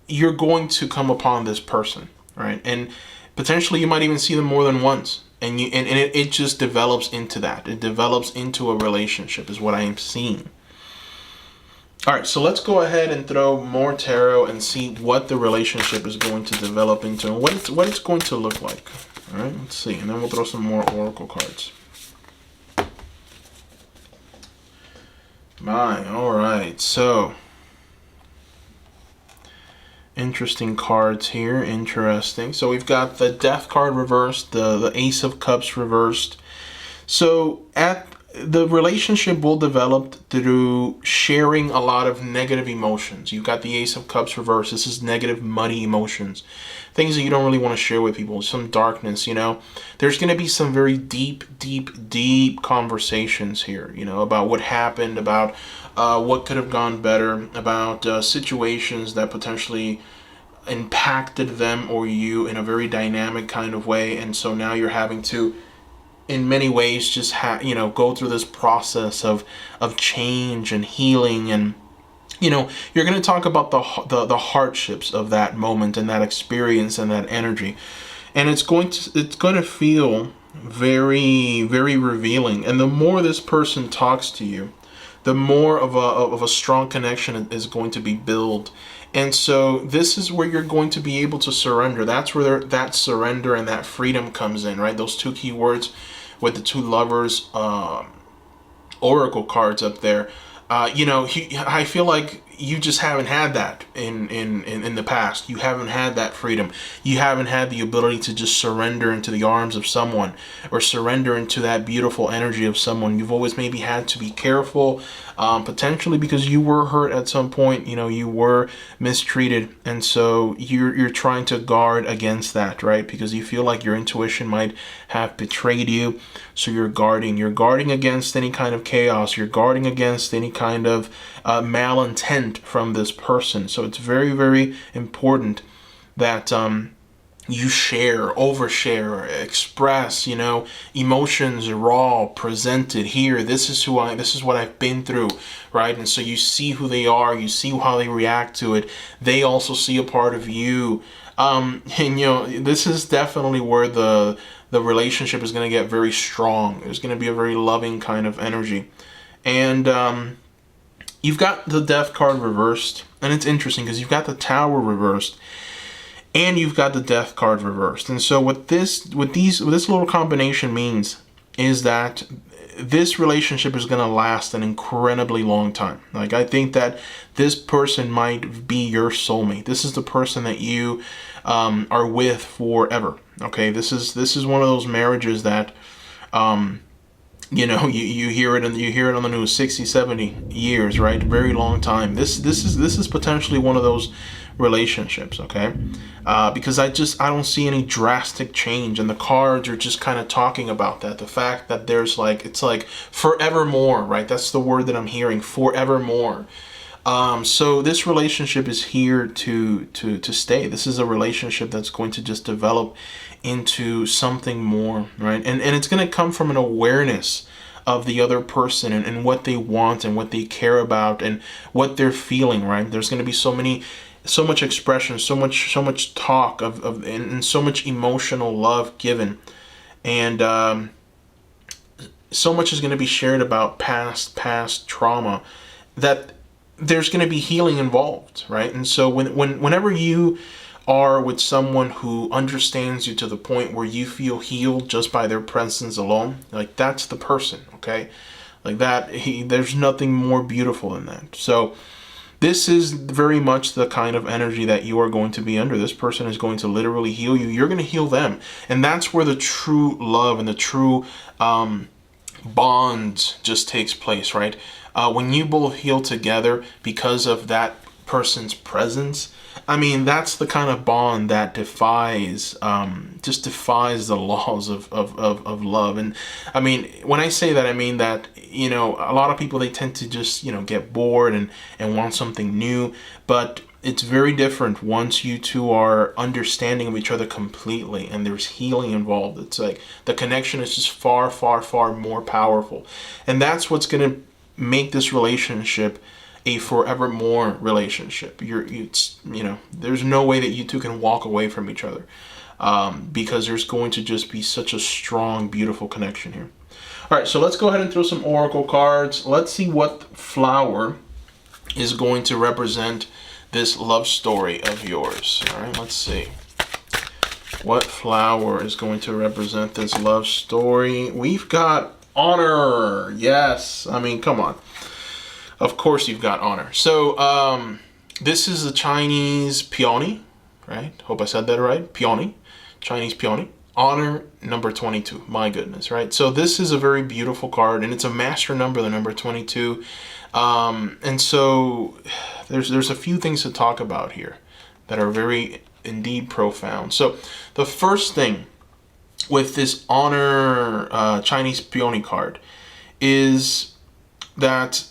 A: you're going to come upon this person, right? And potentially you might even see them more than once. And it just develops into that. It develops into a relationship is what I am seeing. All right, so let's go ahead and throw more tarot and see what the relationship is going to develop into and what it's going to look like. All right, let's see. And then we'll throw some more oracle cards. All right, so interesting cards here. Interesting. So we've got the Death card reversed, the Ace of Cups reversed. So the relationship will develop through sharing a lot of negative emotions. You've got the Ace of Cups reversed. This is negative, muddy emotions. Things that you don't really want to share with people. Some darkness, There's going to be some very deep conversations here, about what happened, about what could have gone better, about situations that potentially impacted them or you in a very dynamic kind of way. And so now you're having to, in many ways, just go through this process of change and healing. And you're going to talk about the hardships of that moment and that experience and that energy, and it's going to feel very, very revealing. And the more this person talks to you, the more of a strong connection is going to be built. And so this is where you're going to be able to surrender. That's where that surrender and that freedom comes in, right? Those two key words with the two lovers oracle cards up there. I feel like you just haven't had that in the past. You haven't had that freedom. You haven't had the ability to just surrender into the arms of someone or surrender into that beautiful energy of someone. You've always maybe had to be careful, potentially because you were hurt at some point. You were mistreated, and so you're trying to guard against that, right? Because you feel like your intuition might have betrayed you, so you're guarding. You're guarding against any kind of chaos. You're guarding against any kind of malintent from this person. So it's very, very important that you overshare, express, emotions raw, presented here. This is what I've been through, right? And so you see who they are, you see how they react to it. They also see a part of you. And this is definitely where the relationship is going to get very strong. There's going to be a very loving kind of energy. And you've got the Death card reversed, and it's interesting because you've got the Tower reversed, and you've got the Death card reversed. And so what this little combination means is that this relationship is going to last an incredibly long time. Like, I think that this person might be your soulmate. This is the person that you are with forever. Okay, this is one of those marriages that you hear it on the news, 60, 70 years, right? Very long time. This is potentially one of those relationships, okay? Because I don't see any drastic change, and the cards are just kind of talking about that. The fact that there's it's like forevermore, right? That's the word that I'm hearing, forevermore. So this relationship is here to stay. This is a relationship that's going to just develop into something more, right? And it's going to come from an awareness of the other person, and what they want and what they care about and what they're feeling, right? There's going to be so much expression, so much talk and so much emotional love given. And so much is going to be shared about past trauma, that there's going to be healing involved, right? And so whenever you are with someone who understands you to the point where you feel healed just by their presence alone, like, that's the person, okay? Like that, there's nothing more beautiful than that. So this is very much the kind of energy that you are going to be under. This person is going to literally heal you. You're going to heal them. And that's where the true love and the true bond just takes place, right? When you both heal together because of that person's presence, I mean, that's the kind of bond that defies the laws of love. And I mean, when I say that, I mean that, a lot of people, they tend to just, get bored and want something new. But it's very different once you two are understanding of each other completely and there's healing involved. It's like the connection is just far, far, far more powerful. And that's what's going to make this relationship a forevermore relationship. There's no way that you two can walk away from each other, because there's going to just be such a strong, beautiful connection here. All right, so let's go ahead and throw some oracle cards. Let's see what flower is going to represent this love story of yours. All right, let's see. What flower is going to represent this love story? We've got honor. Yes, I mean, come on. Of course you've got honor. So this is a Chinese peony, right? Hope I said that right. Peony, Chinese peony. Honor number 22. My goodness, right? So this is a very beautiful card, and it's a master number, the number 22. And so there's a few things to talk about here that are very indeed profound. So the first thing with this honor Chinese peony card is that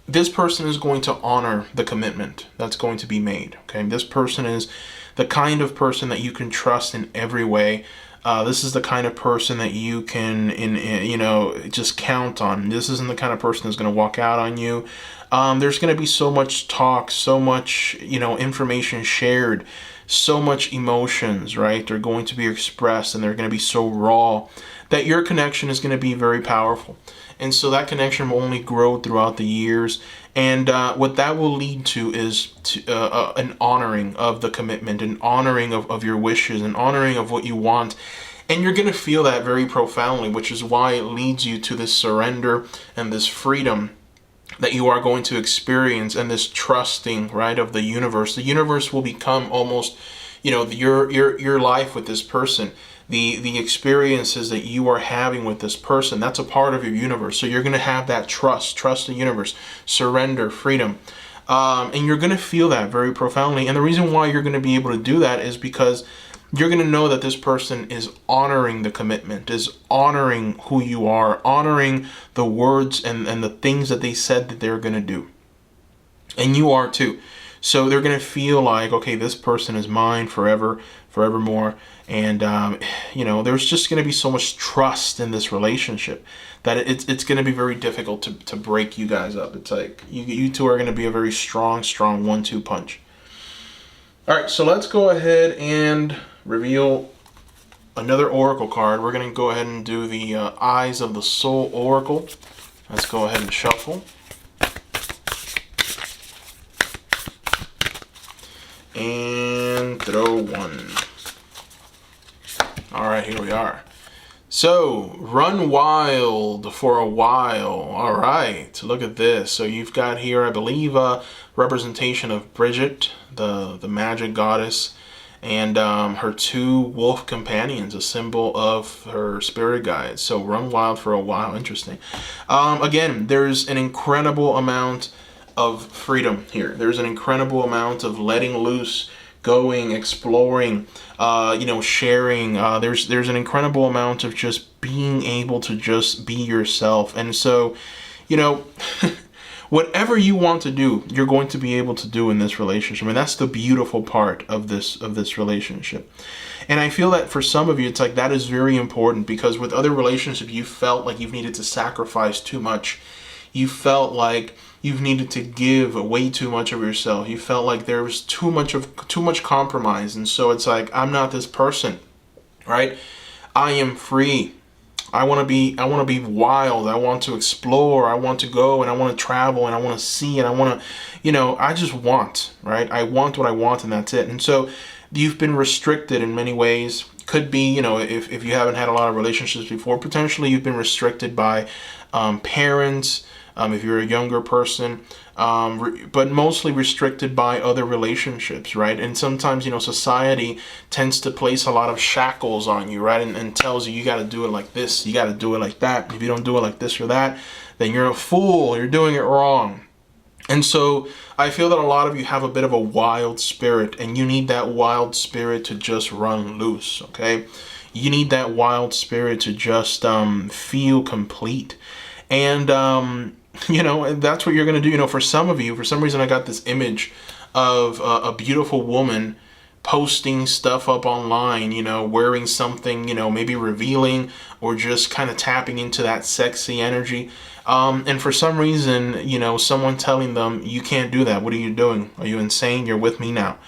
A: this person is going to honor the commitment that's going to be made. Okay, this person is the kind of person that you can trust in every way. This is the kind of person that you can, just count on. This isn't the kind of person that's going to walk out on you. There's going to be so much talk, so much, information shared, so much emotions, right? They're going to be expressed, and they're going to be so raw that your connection is going to be very powerful. And so that connection will only grow throughout the years. And what that will lead to is an honoring of the commitment, an honoring of your wishes, an honoring of what you want. And you're going to feel that very profoundly, which is why it leads you to this surrender and this freedom that you are going to experience, and this trusting, right, of the universe. The universe will become almost, your life with this person. The experiences that you are having with this person, that's a part of your universe. So you're going to have that trust the universe, surrender, freedom. And you're going to feel that very profoundly. And the reason why you're going to be able to do that is because you're going to know that this person is honoring the commitment, is honoring who you are, honoring the words and the things that they said that they're going to do. And you are too. So they're going to feel like, okay, this person is mine forevermore. And, there's just going to be so much trust in this relationship that it's going to be very difficult to break you guys up. It's like you two are going to be a very strong 1-2 punch. All right, so let's go ahead and reveal another oracle card. We're going to go ahead and do the Eyes of the Soul oracle. Let's go ahead and shuffle. And throw one. All right, here we are. So, run wild for a while. All right, look at this. So you've got here, I believe, a representation of Bridget, the magic goddess, and her 2 wolf companions, a symbol of her spirit guides. So run wild for a while. Interesting. Again, there's an incredible amount of freedom here. There's an incredible amount of letting loose, going, exploring, sharing. There's an incredible amount of just being able to just be yourself. And so, whatever you want to do, you're going to be able to do in this relationship. And that's the beautiful part of this relationship. And I feel that for some of you, it's like that is very important, because with other relationships, you felt like you've needed to sacrifice too much. You felt like you've needed to give way too much of yourself. You felt like there was too much compromise. And so it's like, I'm not this person, right? I am free. I want to be wild. I want to explore. I want to go and I want to travel and I want to see and I want to, I just want, right? I want what I want and that's it. And so you've been restricted in many ways. Could be, if you haven't had a lot of relationships before, potentially you've been restricted by parents, if you're a younger person, but mostly restricted by other relationships, right? And sometimes, society tends to place a lot of shackles on you, right? And tells you got to do it like this, you got to do it like that. If you don't do it like this or that, then you're a fool, you're doing it wrong. And so I feel that a lot of you have a bit of a wild spirit, and you need that wild spirit to just run loose, okay? You need that wild spirit to just feel complete. And, that's what you're going to do. For some of you, for some reason, I got this image of a beautiful woman posting stuff up online, wearing something, maybe revealing or just kind of tapping into that sexy energy. And for some reason, someone telling them, you can't do that. What are you doing? Are you insane? You're with me now.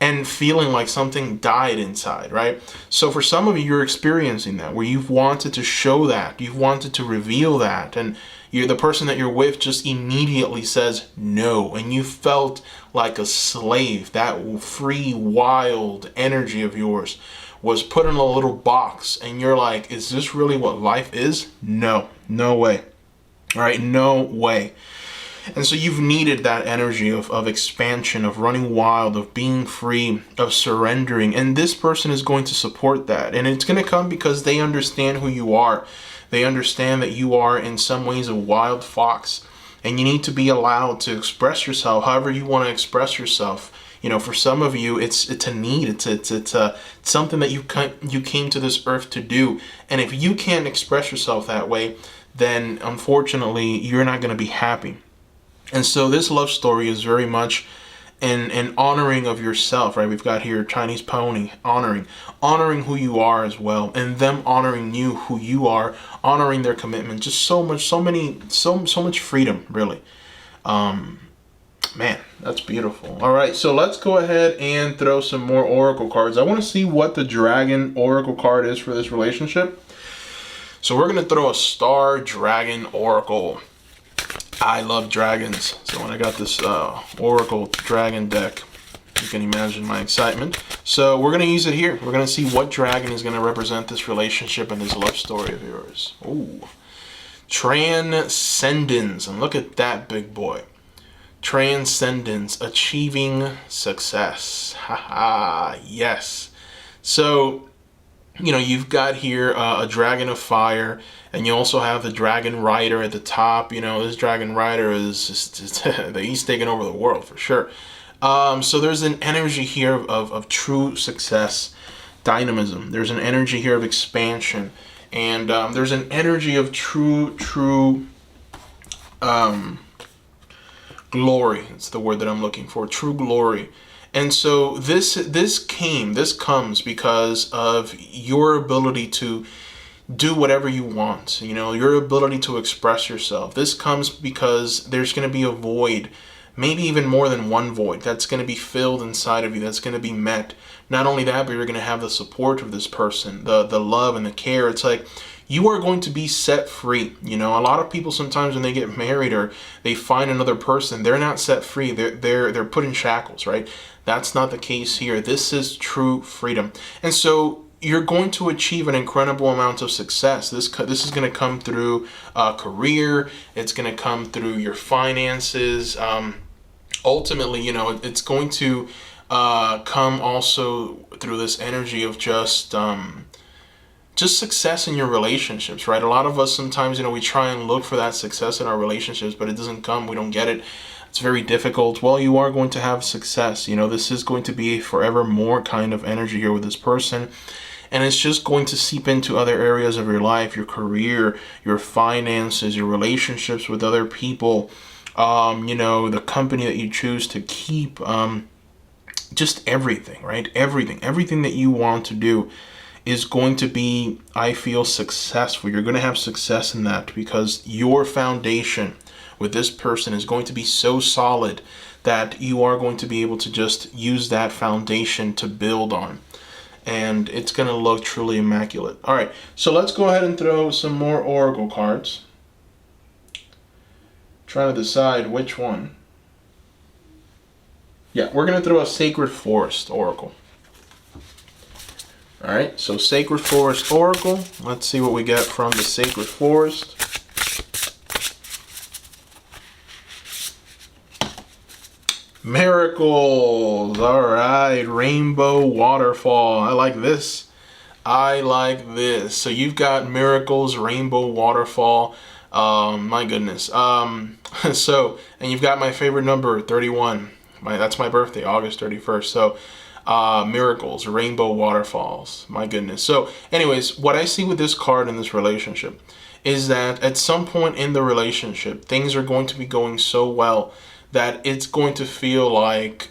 A: And feeling like something died inside, right? So for some of you, you're experiencing that, where you've wanted to show that, you've wanted to reveal that, and the person that you're with just immediately says no, and you felt like a slave. That free, wild energy of yours was put in a little box, and you're like, is this really what life is? No way. All right, no way. And so you've needed that energy of expansion, of running wild, of being free, of surrendering. And this person is going to support that. And it's going to come because they understand who you are. They understand that you are in some ways a wild fox. And you need to be allowed to express yourself however you want to express yourself. For some of you, it's a need. It's something that you came to this earth to do. And if you can't express yourself that way, then unfortunately, you're not going to be happy. And so this love story is very much an honoring of yourself, right? We've got here Chinese pony, honoring who you are as well, and them honoring you, who you are, honoring their commitment. Just so much freedom, really. Man, that's beautiful. All right, so let's go ahead and throw some more oracle cards. I want to see what the dragon oracle card is for this relationship. So we're going to throw a star dragon oracle. I love dragons, so when I got this Oracle Dragon deck, you can imagine my excitement. So we're going to use it here. We're going to see what dragon is going to represent this relationship and this love story of yours. Ooh. Transcendence, and look at that big boy. Transcendence, achieving success. Haha, yes. So, you've got here a dragon of fire, and you also have the dragon rider at the top. This dragon rider is just he's taking over the world for sure. So there's an energy here of true success, dynamism. There's an energy here of expansion, and there's an energy of true glory. It's the word that I'm looking for. True glory. And so this comes because of your ability to do whatever you want, your ability to express yourself. This comes because there's going to be a void, maybe even more than one void, that's going to be filled inside of you, that's going to be met. Not only that, but you're going to have the support of this person, the love and the care. It's like you are going to be set free. A lot of people sometimes when they get married or they find another person, they're not set free. They're put in shackles, right? That's not the case here. This is true freedom. And so you're going to achieve an incredible amount of success. This is going to come through career. It's going to come through your finances. Ultimately, it's going to come also through this energy of just success in your relationships, right? A lot of us sometimes, we try and look for that success in our relationships, but it doesn't come. We don't get it. It's very difficult. Well, you are going to have success. This is going to be a forever more kind of energy here with this person. And it's just going to seep into other areas of your life, your career, your finances, your relationships with other people, you know, the company that you choose to keep, just everything, right? Everything that you want to do is going to be, I feel, successful. You're going to have success in that because your foundation with this person is going to be so solid that you are going to be able to just use that foundation to build on. And it's going to look truly immaculate. All right, so let's go ahead and throw some more oracle cards. Trying to decide which one. Yeah, we're going to throw a Sacred Forest Oracle. All right, so Sacred Forest Oracle. Let's see what we get from the Sacred Forest. Miracles. All right, Rainbow Waterfall. I like this. I like this. So you've got Miracles, Rainbow Waterfall. My goodness. So, and you've got my favorite number, 31. That's my birthday, August 31st. So, Miracles, Rainbow Waterfalls. My goodness. So, anyways, what I see with this card in this relationship is that at some point in the relationship, things are going to be going so well that it's going to feel like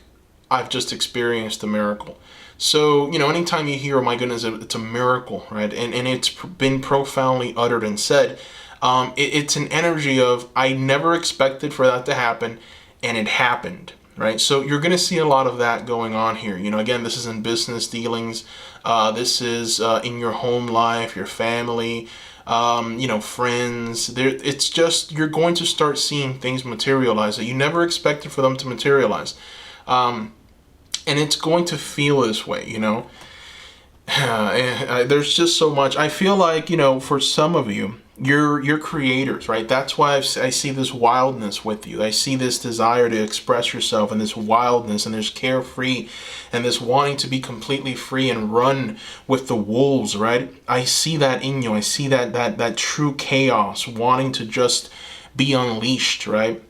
A: I've just experienced a miracle. So, you know, anytime you hear, oh my goodness, it's a miracle, right? And it's been profoundly uttered and said, it's an energy of, I never expected for that to happen, and it happened, right? So you're going to see a lot of that going on here. You know, again, this is in business dealings. This is in your home life, your family, you know, friends. It's just, you're going to start seeing things materialize that you never expected for them to materialize. And it's going to feel this way, you know. There's just so much. I feel like, you know, for some of you, you're creators, right? That's why I see this wildness with you. I see this desire to express yourself and this wildness and this carefree and this wanting to be completely free and run with the wolves, right? I see that in you. I see that true chaos, wanting to just be unleashed, right?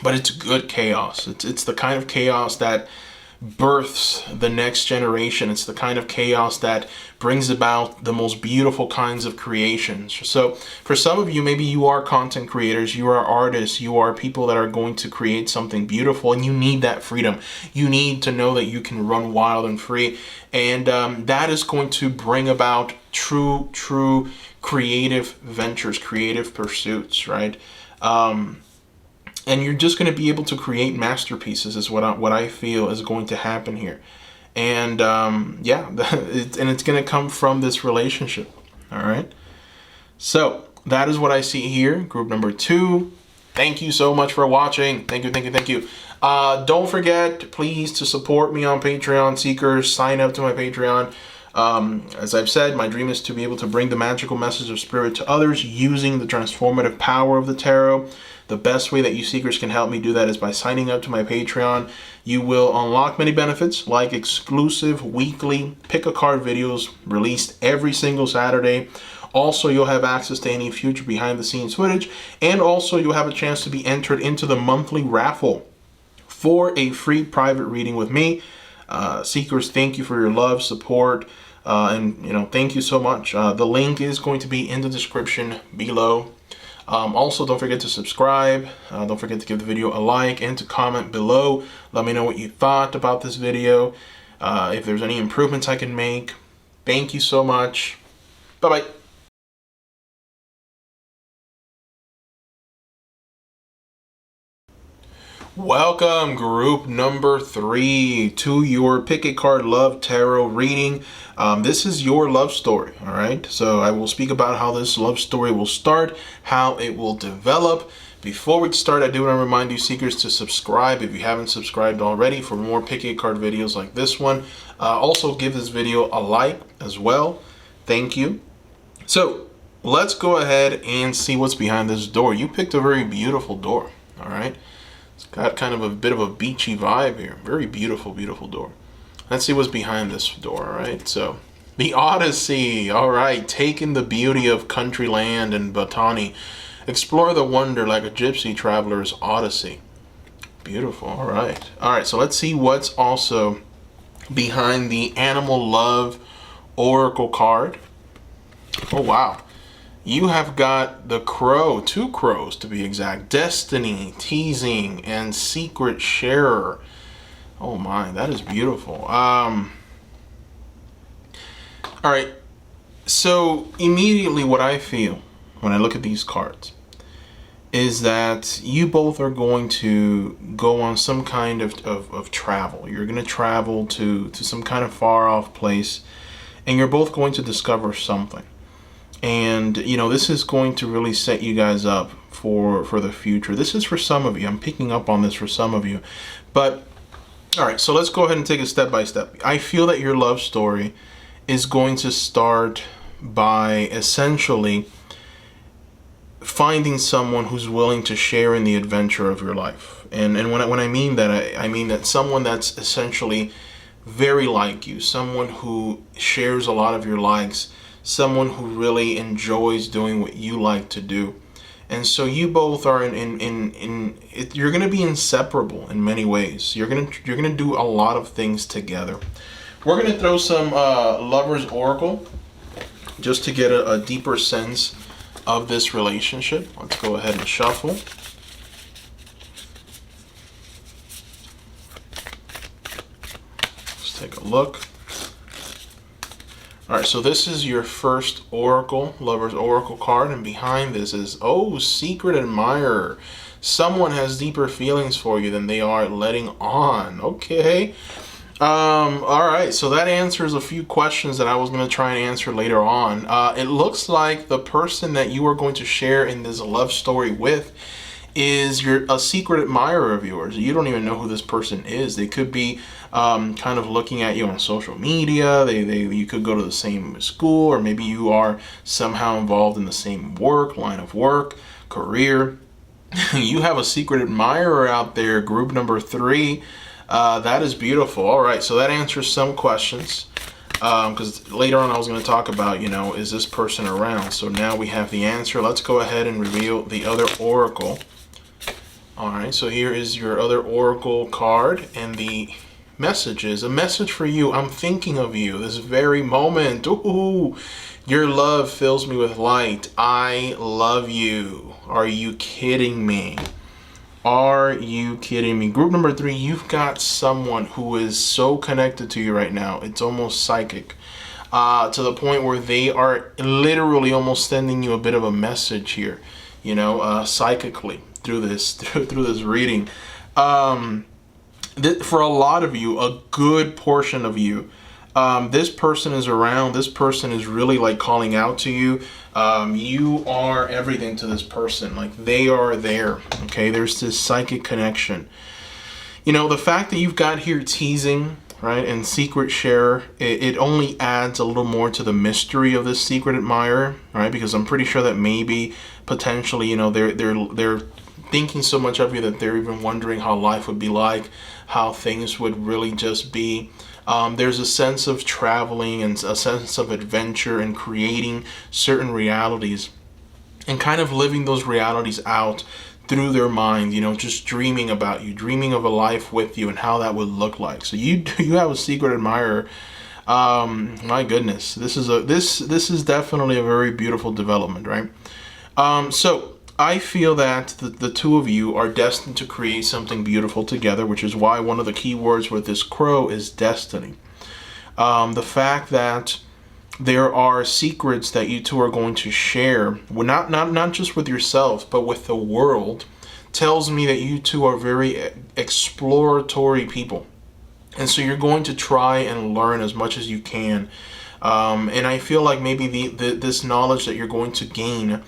A: But it's good chaos. It's the kind of chaos that births the next generation. It's the kind of chaos that brings about the most beautiful kinds of creations. So for some of you, maybe you are content creators, you are artists, you are people that are going to create something beautiful, and you need that freedom. You need to know that you can run wild and free, and that is going to bring about true creative ventures, creative pursuits, right? And you're just going to be able to create masterpieces is what I feel is going to happen here. And yeah, it's going to come from this relationship. All right. So that is what I see here. Group number 2. Thank you so much for watching. Thank you. Don't forget, please, to support me on Patreon, seekers. Sign up to my Patreon. As I've said, my dream is to be able to bring the magical message of spirit to others using the transformative power of the tarot. The best way that you seekers can help me do that is by signing up to my Patreon. You will unlock many benefits like exclusive weekly pick a card videos released every single Saturday. Also, you'll have access to any future behind the scenes footage, and also you'll have a chance to be entered into the monthly raffle for a free private reading with me. Seekers, thank you for your love, support, and you know, thank you so much. The link is going to be in the description below. Also, don't forget to subscribe. Don't forget to give the video a like and to comment below. Let me know what you thought about this video. If there's any improvements I can make. Thank you so much. Bye-bye. Welcome, group number 3, to your Pick a Card Love Tarot reading. This is your love story, all right? So I will speak about how this love story will start, how it will develop. Before we start, I do want to remind you, seekers, to subscribe if you haven't subscribed already for more Pick a Card videos like this one. Also, give this video a like as well. Thank you. So let's go ahead and see what's behind this door. You picked a very beautiful door, all right? It's got kind of a bit of a beachy vibe here. Very beautiful, beautiful door. Let's see what's behind this door, all right? So, the Odyssey, all right. Take in the beauty of country land and botany. Explore the wonder like a gypsy traveler's odyssey. Beautiful, all right. All right, so let's see what's also behind the Animal Love Oracle card. Oh, wow. You have got the crow, two crows to be exact. Destiny, teasing, and secret sharer. Oh my, that is beautiful. All right. So immediately what I feel when I look at these cards is that you both are going to go on some kind of travel. You're going to travel to some kind of far off place, and you're both going to discover something. And, you know, this is going to really set you guys up for the future. This is for some of you. I'm picking up on this for some of you. But, all right, so let's go ahead and take it step by step. I feel that your love story is going to start by essentially finding someone who's willing to share in the adventure of your life. And when I mean that, I mean that someone that's essentially very like you, someone who shares a lot of your likes, someone who really enjoys doing what you like to do. And so you both are you're going to be inseparable in many ways. You're going to do a lot of things together. We're going to throw some Lover's Oracle just to get a deeper sense of this relationship. Let's go ahead and shuffle. Let's take a look. All right, so this is your first Oracle, Lover's Oracle card, and behind this is, oh, Secret Admirer. Someone has deeper feelings for you than they are letting on. Okay. All right, so that answers a few questions that I was going to try and answer later on. It looks like the person that you are going to share in this love story with is a secret admirer of yours. You don't even know who this person is. They could be kind of looking at you on social media. You could go to the same school, or maybe you are somehow involved in the same line of work, career. You have a secret admirer out there, group number 3. That is beautiful. All right, so that answers some questions. Because later on I was going to talk about, you know, is this person around? So now we have the answer. Let's go ahead and reveal the other oracle. All right, so here is your other oracle card, and the message is a message for you. I'm thinking of you this very moment. Ooh, your love fills me with light. I love you. Are you kidding me? Are you kidding me? Group number 3, you've got someone who is so connected to you right now. It's almost psychic, to the point where they are literally almost sending you a bit of a message here, you know, psychically through this reading. For a lot of you, a good portion of you, this person is around. This person is really like calling out to you. You are everything to this person. Like, they are there. Okay, there's this psychic connection. You know, the fact that you've got here teasing, right, and secret sharer, it only adds a little more to the mystery of this secret admirer, right? Because I'm pretty sure that maybe potentially, you know, they're thinking so much of you that they're even wondering how life would be like, how things would really just be. There's a sense of traveling and a sense of adventure and creating certain realities and kind of living those realities out through their mind, you know, just dreaming about you, dreaming of a life with you and how that would look like. So you have a secret admirer. My goodness, this is definitely a very beautiful development, right? So I feel that the two of you are destined to create something beautiful together, which is why one of the key words with this crow is destiny. The fact that there are secrets that you two are going to share, not just with yourself, but with the world, tells me that you two are very exploratory people. And so you're going to try and learn as much as you can. And I feel like maybe this knowledge that you're going to gain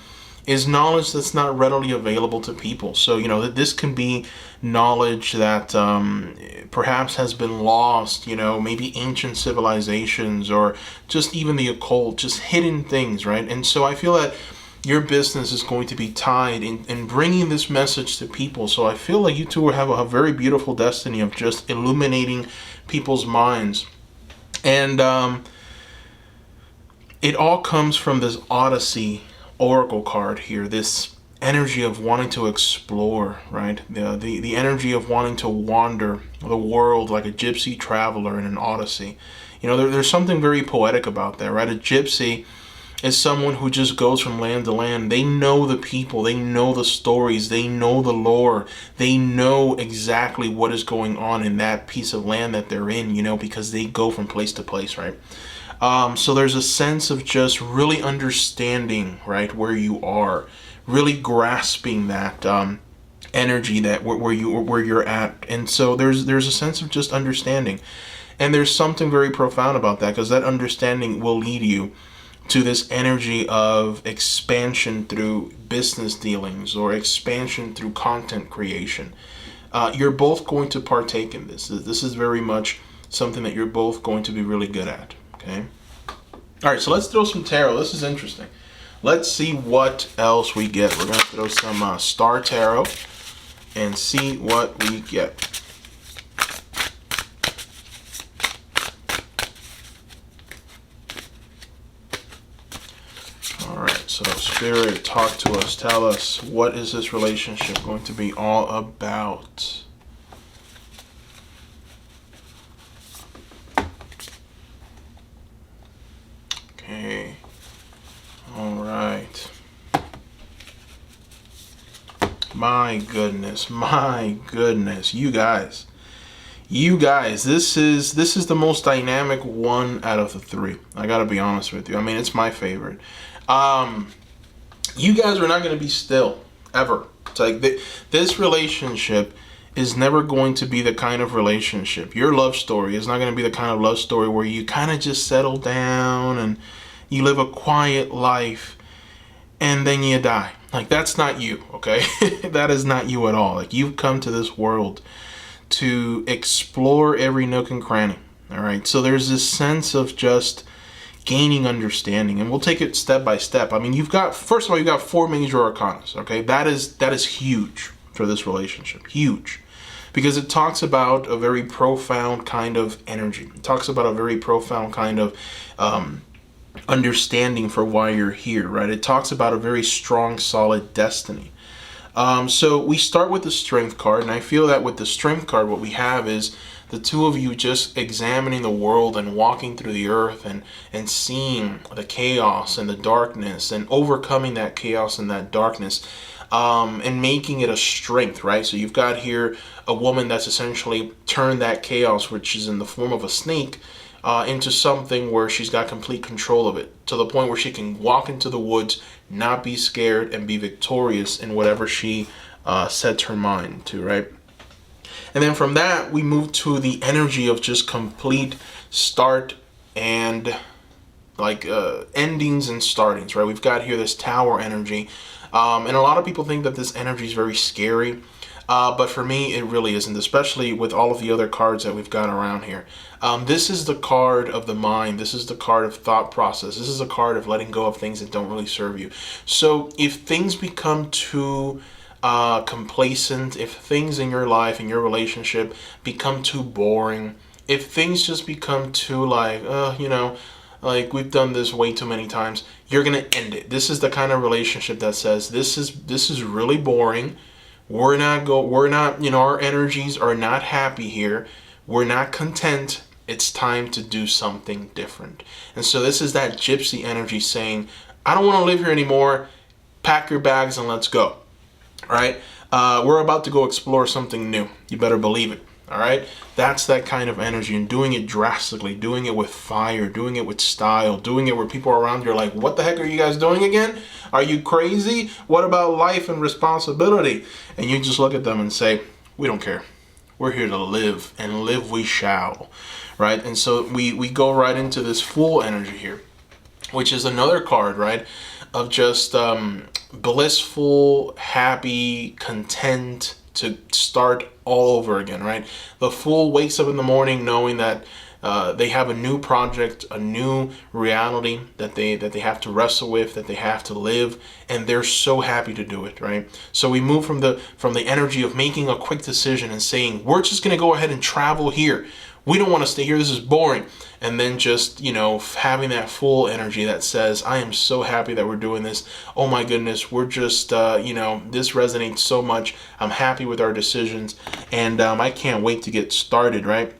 A: is knowledge that's not readily available to people. So, you know, that this can be knowledge that perhaps has been lost, you know, maybe ancient civilizations or just even the occult, just hidden things, right? And so I feel that your business is going to be tied in bringing this message to people. So I feel like you two have a very beautiful destiny of just illuminating people's minds. And it all comes from this Odyssey Oracle card here, this energy of wanting to explore, right? The energy of wanting to wander the world like a gypsy traveler in an Odyssey. You know, there's something very poetic about that, right? A gypsy is someone who just goes from land to land. They know the people, they know the stories, they know the lore, they know exactly what is going on in that piece of land that they're in, you know, because they go from place to place, right? So there's a sense of just really understanding, right, where you are, really grasping that energy that where you're at, and so there's a sense of just understanding, and there's something very profound about that, because that understanding will lead you to this energy of expansion through business dealings or expansion through content creation. You're both going to partake in this. This is very much something that you're both going to be really good at. Okay. All right. So let's throw some tarot. This is interesting. Let's see what else we get. We're going to throw some star tarot and see what we get. So Spirit, talk to us. Tell us, what is this relationship going to be all about? Okay. All right. My goodness. You guys, this is the most dynamic one out of the three. I gotta be honest with you. I mean, it's my favorite. You guys are not going to be still ever. It's like this relationship is never going to be the kind of relationship. Your love story is not going to be the kind of love story where you kind of just settle down and you live a quiet life and then you die. Like, that's not you, okay? That is not you at all. Like, you've come to this world to explore every nook and cranny. All right. So there's this sense of just gaining understanding, and we'll take it step by step. I mean, first of all, you've got 4 major arcanas. Okay, that is huge for this relationship, huge, because it talks about a very profound kind of energy. It talks about a very profound kind of understanding for why you're here, right? It talks about a very strong, solid destiny. So we start with the Strength card, and I feel that with the Strength card, what we have is the two of you just examining the world and walking through the earth and seeing the chaos and the darkness and overcoming that chaos and that darkness, and making it a strength, right? So you've got here a woman that's essentially turned that chaos, which is in the form of a snake, into something where she's got complete control of it, to the point where she can walk into the woods, not be scared, and be victorious in whatever she sets her mind to, right? And then from that, we move to the energy of just complete start and like endings and startings, right? We've got here this Tower energy. And a lot of people think that this energy is very scary. But for me, it really isn't, especially with all of the other cards that we've got around here. This is the card of the mind. This is the card of thought process. This is a card of letting go of things that don't really serve you. So if things become too complacent, if things in your life, in your relationship become too boring, if things just become too like, like we've done this way too many times, you're gonna end it. This is the kind of relationship that says this is really boring. We're not, our energies are not happy here. We're not content. It's time to do something different. And so this is that gypsy energy saying, I don't want to live here anymore. Pack your bags and let's go. All right. We're about to go explore something new. You better believe it. All right. That's that kind of energy, and doing it drastically, doing it with fire, doing it with style, doing it where people around you are like, what the heck are you guys doing again? Are you crazy? What about life and responsibility? And you just look at them and say, we don't care. We're here to live, and live we shall. Right. And so we go right into this Fool energy here, which is another card, right, of just blissful, happy, content to start all over again, right? The Fool wakes up in the morning knowing that they have a new project, a new reality that they have to wrestle with, that they have to live, and they're so happy to do it, right? So we move from the energy of making a quick decision and saying, we're just going to go ahead and travel here. We don't want to stay here. This is boring. And then just, having that Fool energy that says, I am so happy that we're doing this. Oh my goodness. We're just, this resonates so much. I'm happy with our decisions, and I can't wait to get started, right?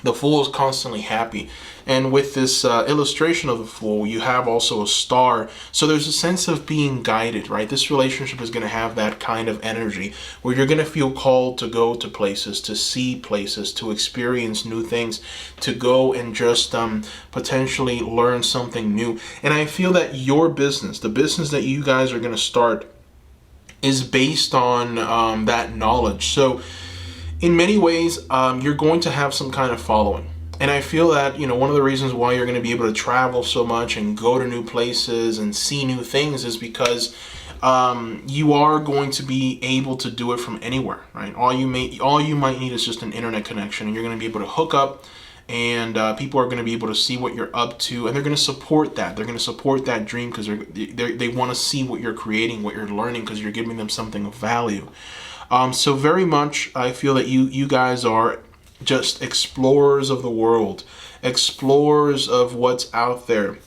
A: The Fool is constantly happy. And with this illustration of the Fool, you have also a star. So there's a sense of being guided, right? This relationship is going to have that kind of energy where you're going to feel called to go to places, to see places, to experience new things, to go and just potentially learn something new. And I feel that your business, the business that you guys are going to start, is based on that knowledge. So in many ways, you're going to have some kind of following. And I feel that, one of the reasons why you're going to be able to travel so much and go to new places and see new things is because you are going to be able to do it from anywhere, right? All you might need is just an internet connection, and you're going to be able to hook up, and people are going to be able to see what you're up to, and they're going to support that. They're going to support that dream because they want to see what you're creating, what you're learning, because you're giving them something of value. So very much, I feel that you guys are just explorers of the world, explorers of what's out there.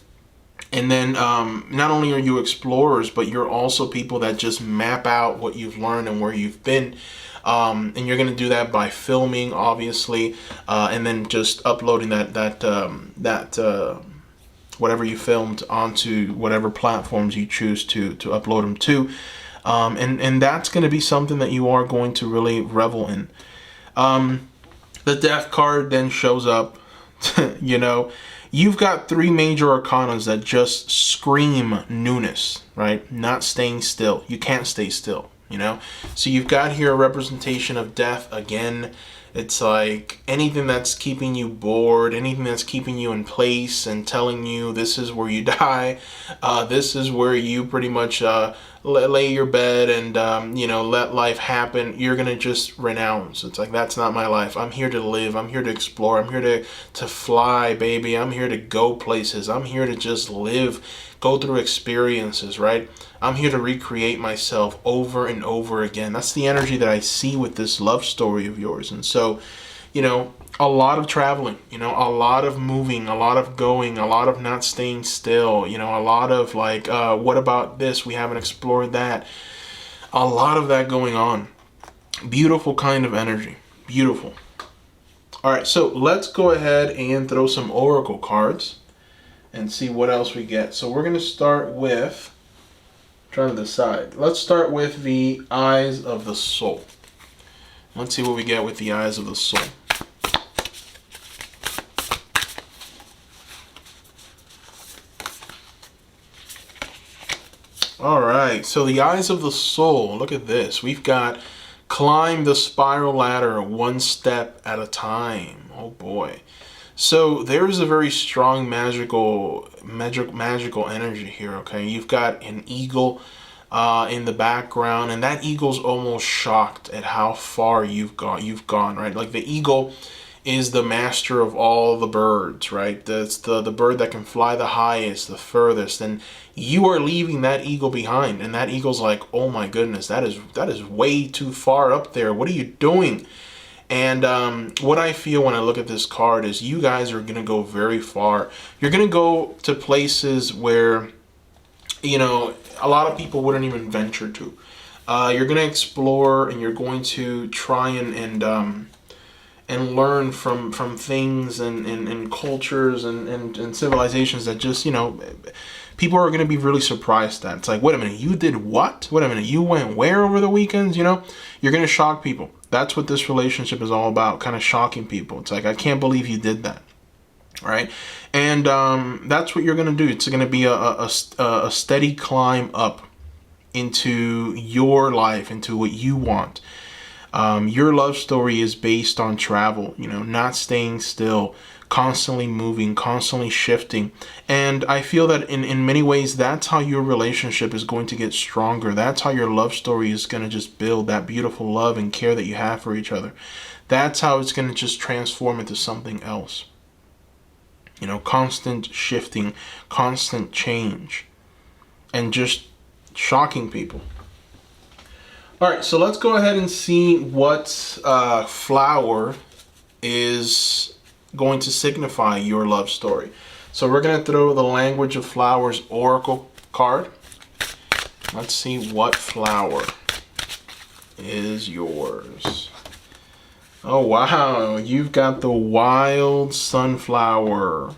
A: And then not only are you explorers, but you're also people that just map out what you've learned and where you've been. And you're going to do that by filming, obviously, and then just uploading that whatever you filmed onto whatever platforms you choose to upload them to. And that's going to be something that you are going to really revel in. The Death card then shows up. You've got three major arcanas that just scream newness, right? Not staying still. You can't stay still, So you've got here a representation of death again. It's like anything that's keeping you bored, anything that's keeping you in place and telling you this is where you die. This is where you pretty much lay your bed and, let life happen. You're going to just renounce. It's like, that's not my life. I'm here to live. I'm here to explore. I'm here to fly, baby. I'm here to go places. I'm here to just live, go through experiences, right? I'm here to recreate myself over and over again. That's the energy that I see with this love story of yours. And so, a lot of traveling, a lot of moving, a lot of going, a lot of not staying still, a lot of like, what about this? We haven't explored that. A lot of that going on. Beautiful kind of energy. Beautiful. All right, so let's go ahead and throw some oracle cards and see what else we get. So we're going to start with, trying to decide. Let's start with the Eyes of the Soul. Let's see what we get with the Eyes of the Soul. All right, so the Eyes of the Soul, look at this. We've got climb the spiral ladder one step at a time. Oh boy. So there's a very strong magical energy here, okay? You've got an eagle in the background, and that eagle's almost shocked at how far you've gone, right? Like the eagle is the master of all the birds, right? That's the bird that can fly the highest, the furthest, and you are leaving that eagle behind, and that eagle's like, oh my goodness, that is way too far up there. What are you doing? And what I feel when I look at this card is you guys are going to go very far. You're going to go to places where, a lot of people wouldn't even venture to. You're going to explore, and you're going to try and learn from things and cultures and civilizations that just, people are going to be really surprised at. It's like, wait a minute, you did what? Wait a minute, you went where over the weekends? You're going to shock people. That's what this relationship is all about, kind of shocking people. It's like, I can't believe you did that, right? And that's what you're going to do. It's going to be a steady climb up into your life, into what you want. Your love story is based on travel, not staying still, constantly moving, constantly shifting. And I feel that in many ways, that's how your relationship is going to get stronger. That's how your love story is going to just build that beautiful love and care that you have for each other. That's how it's going to just transform into something else. Constant shifting, constant change, and just shocking people. All right, so let's go ahead and see what flower is going to signify your love story. So we're going to throw the Language of Flowers Oracle card. Let's see what flower is yours. Oh, wow. You've got the wild sunflower.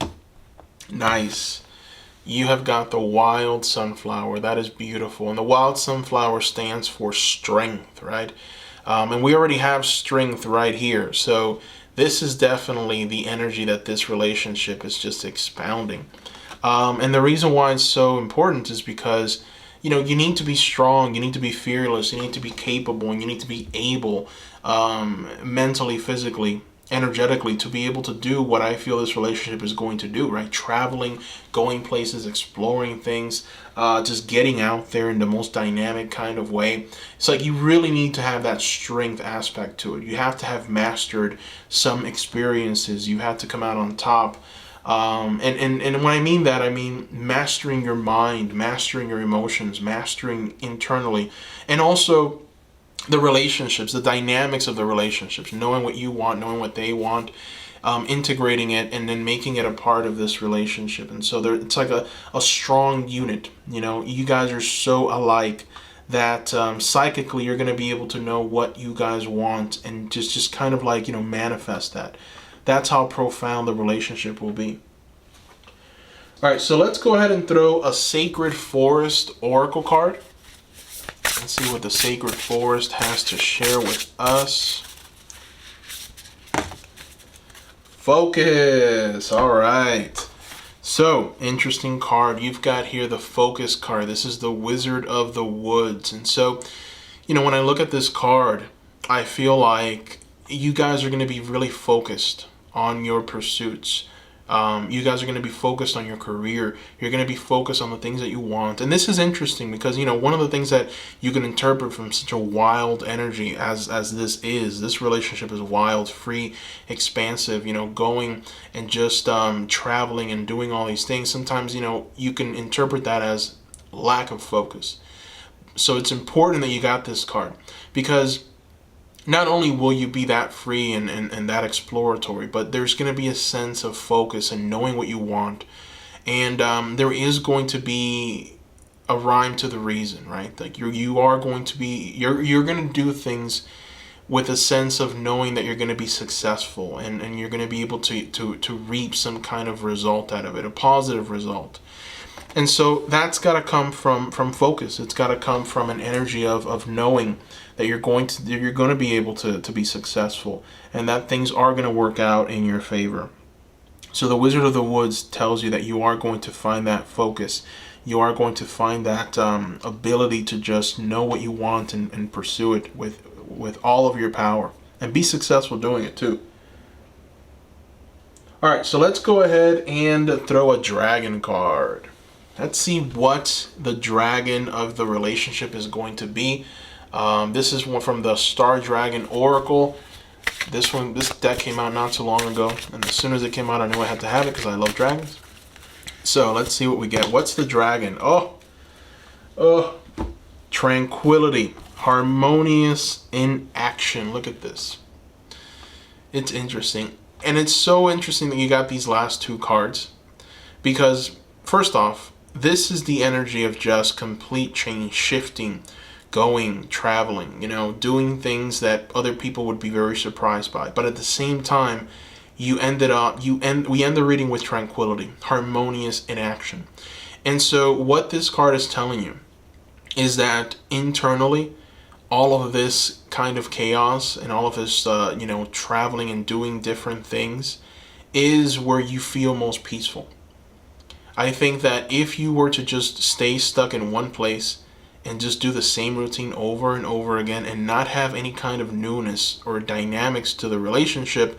A: Nice. You have got the wild sunflower. That is beautiful. And the wild sunflower stands for strength, right? And we already have strength right here. So this is definitely the energy that this relationship is just expounding. And the reason why it's so important is because, you know, you need to be strong, you need to be fearless, you need to be capable, and you need to be able, mentally, physically, energetically, to be able to do what I feel this relationship is going to do, right? Traveling, going places, exploring things, just getting out there in the most dynamic kind of way. It's like you really need to have that strength aspect to it. You have to have mastered some experiences. You have to come out on top. And when I mean that, I mean mastering your mind, mastering your emotions, mastering internally, and also the relationships, the dynamics of the relationships, knowing what you want, knowing what they want, integrating it, and then making it a part of this relationship. And so it's like a strong unit. You know, you guys are so alike that psychically you're going to be able to know what you guys want and just kind of like, you know, manifest that. That's how profound the relationship will be. All right, so let's go ahead and throw a Sacred Forest Oracle card. Let's see what the Sacred Forest has to share with us. Focus. All right. So, interesting card. You've got here the Focus card. This is the Wizard of the Woods. And so, you know, when I look at this card, I feel like you guys are going to be really focused on your pursuits. You guys are going to be focused on your career. You're going to be focused on the things that you want. And this is interesting because, you know, one of the things that you can interpret from such a wild energy as this relationship is wild, free, expansive, you know, going and just traveling and doing all these things. Sometimes, you know, you can interpret that as lack of focus. So it's important that you got this card because not only will you be that free and that exploratory, but there's going to be a sense of focus and knowing what you want. And there is going to be a rhyme to the reason, right? Like you are going to be, you're going to do things with a sense of knowing that you're going to be successful and you're going to be able to reap some kind of result out of it, a positive result. And so that's got to come from focus. It's got to come from an energy of knowing that you're going to be able to be successful and that things are going to work out in your favor. So the Wizard of the Woods tells you that you are going to find that focus. You are going to find that ability to just know what you want and pursue it with all of your power and be successful doing it too. All right, so let's go ahead and throw a dragon card. Let's see what the dragon of the relationship is going to be. This is one from the Star Dragon Oracle. This deck came out not too long ago, and as soon as it came out, I knew I had to have it because I love dragons. So let's see what we get. What's the dragon? Oh, tranquility, harmonious in action. Look at this. It's interesting, and it's so interesting that you got these last two cards because first off, this is the energy of just complete change, shifting, going, traveling, you know, doing things that other people would be very surprised by. But at the same time, we end the reading with tranquility, harmonious in action. And so what this card is telling you is that internally, all of this kind of chaos and all of this, you know, traveling and doing different things is where you feel most peaceful. I think that if you were to just stay stuck in one place and just do the same routine over and over again and not have any kind of newness or dynamics to the relationship,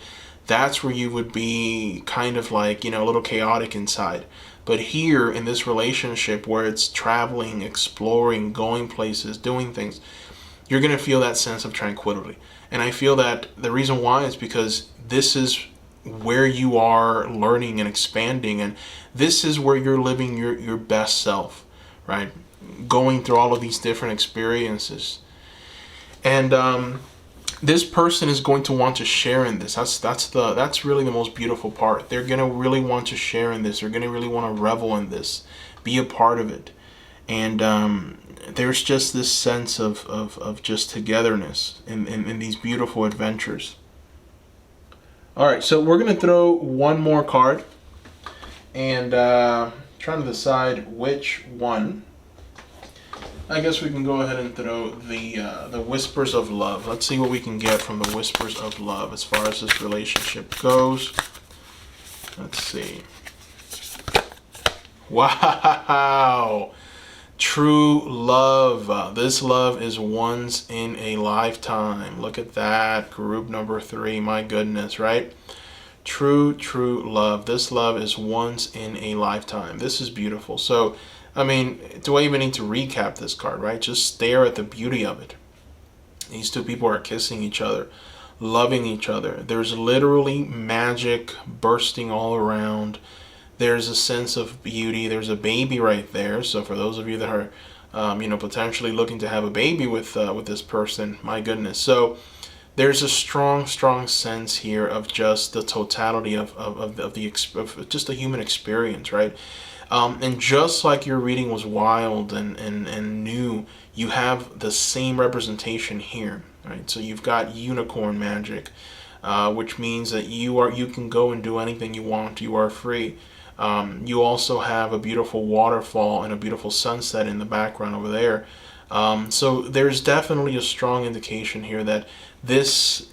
A: that's where you would be kind of like, you know, a little chaotic inside. But here in this relationship where it's traveling, exploring, going places, doing things, you're going to feel that sense of tranquility. And I feel that the reason why is because this is where you are learning and expanding, and this is where you're living your best self, right? Going through all of these different experiences, and this person is going to want to share in this. That's really the most beautiful part. They're gonna really want to share in this. They're gonna really want to revel in this, be a part of it, and there's just this sense of just togetherness in these beautiful adventures. All right, so we're gonna throw one more card, and trying to decide which one. I guess we can go ahead and throw the Whispers of Love. Let's see what we can get from the Whispers of Love as far as this relationship goes. Let's see. Wow. True love. This love is once in a lifetime. Look at that. Group number 3. My goodness, right? True love. This love is once in a lifetime. This is beautiful. So, I mean, do I even need to recap this card, right? Just stare at the beauty of it. These two people are kissing each other, loving each other. There's literally magic bursting all around. There's a sense of beauty. There's a baby right there. So for those of you that are, potentially looking to have a baby with this person, my goodness. So there's a strong sense here of just the totality of just the human experience, right? And just like your reading was wild and new, you have the same representation here, right? So you've got unicorn magic, which means that you can go and do anything you want. You are free. You also have a beautiful waterfall and a beautiful sunset in the background over there. So there's definitely a strong indication here that this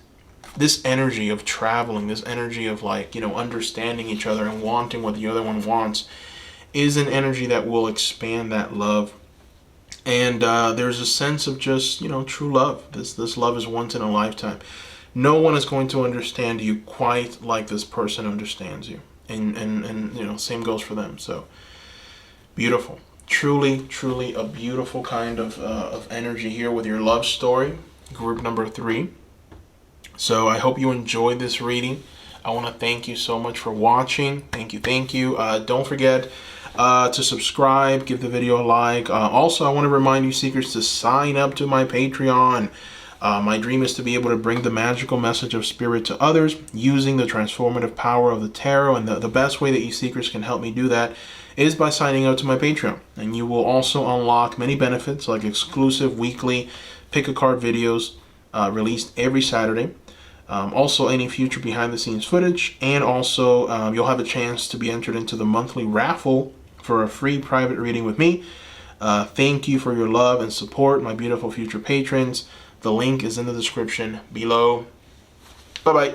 A: energy of traveling, this energy of understanding each other and wanting what the other one wants, is an energy that will expand that love. And there's a sense of just true love. This love is once in a lifetime. No one is going to understand you quite like this person understands you, and same goes for them. So beautiful. Truly a beautiful kind of energy here with your love story, group number 3. So I hope you enjoyed this reading. I want to thank you so much for watching. Thank you. Don't forget to subscribe, give the video a like. Also, I want to remind you seekers to sign up to my Patreon. My dream is to be able to bring the magical message of spirit to others using the transformative power of the tarot. And the best way that you seekers can help me do that is by signing up to my Patreon. And you will also unlock many benefits like exclusive weekly pick a card videos released every Saturday. Also any future behind the scenes footage. And also you'll have a chance to be entered into the monthly raffle for a free private reading with me. Thank you for your love and support, my beautiful future patrons. The link is in the description below. Bye-bye.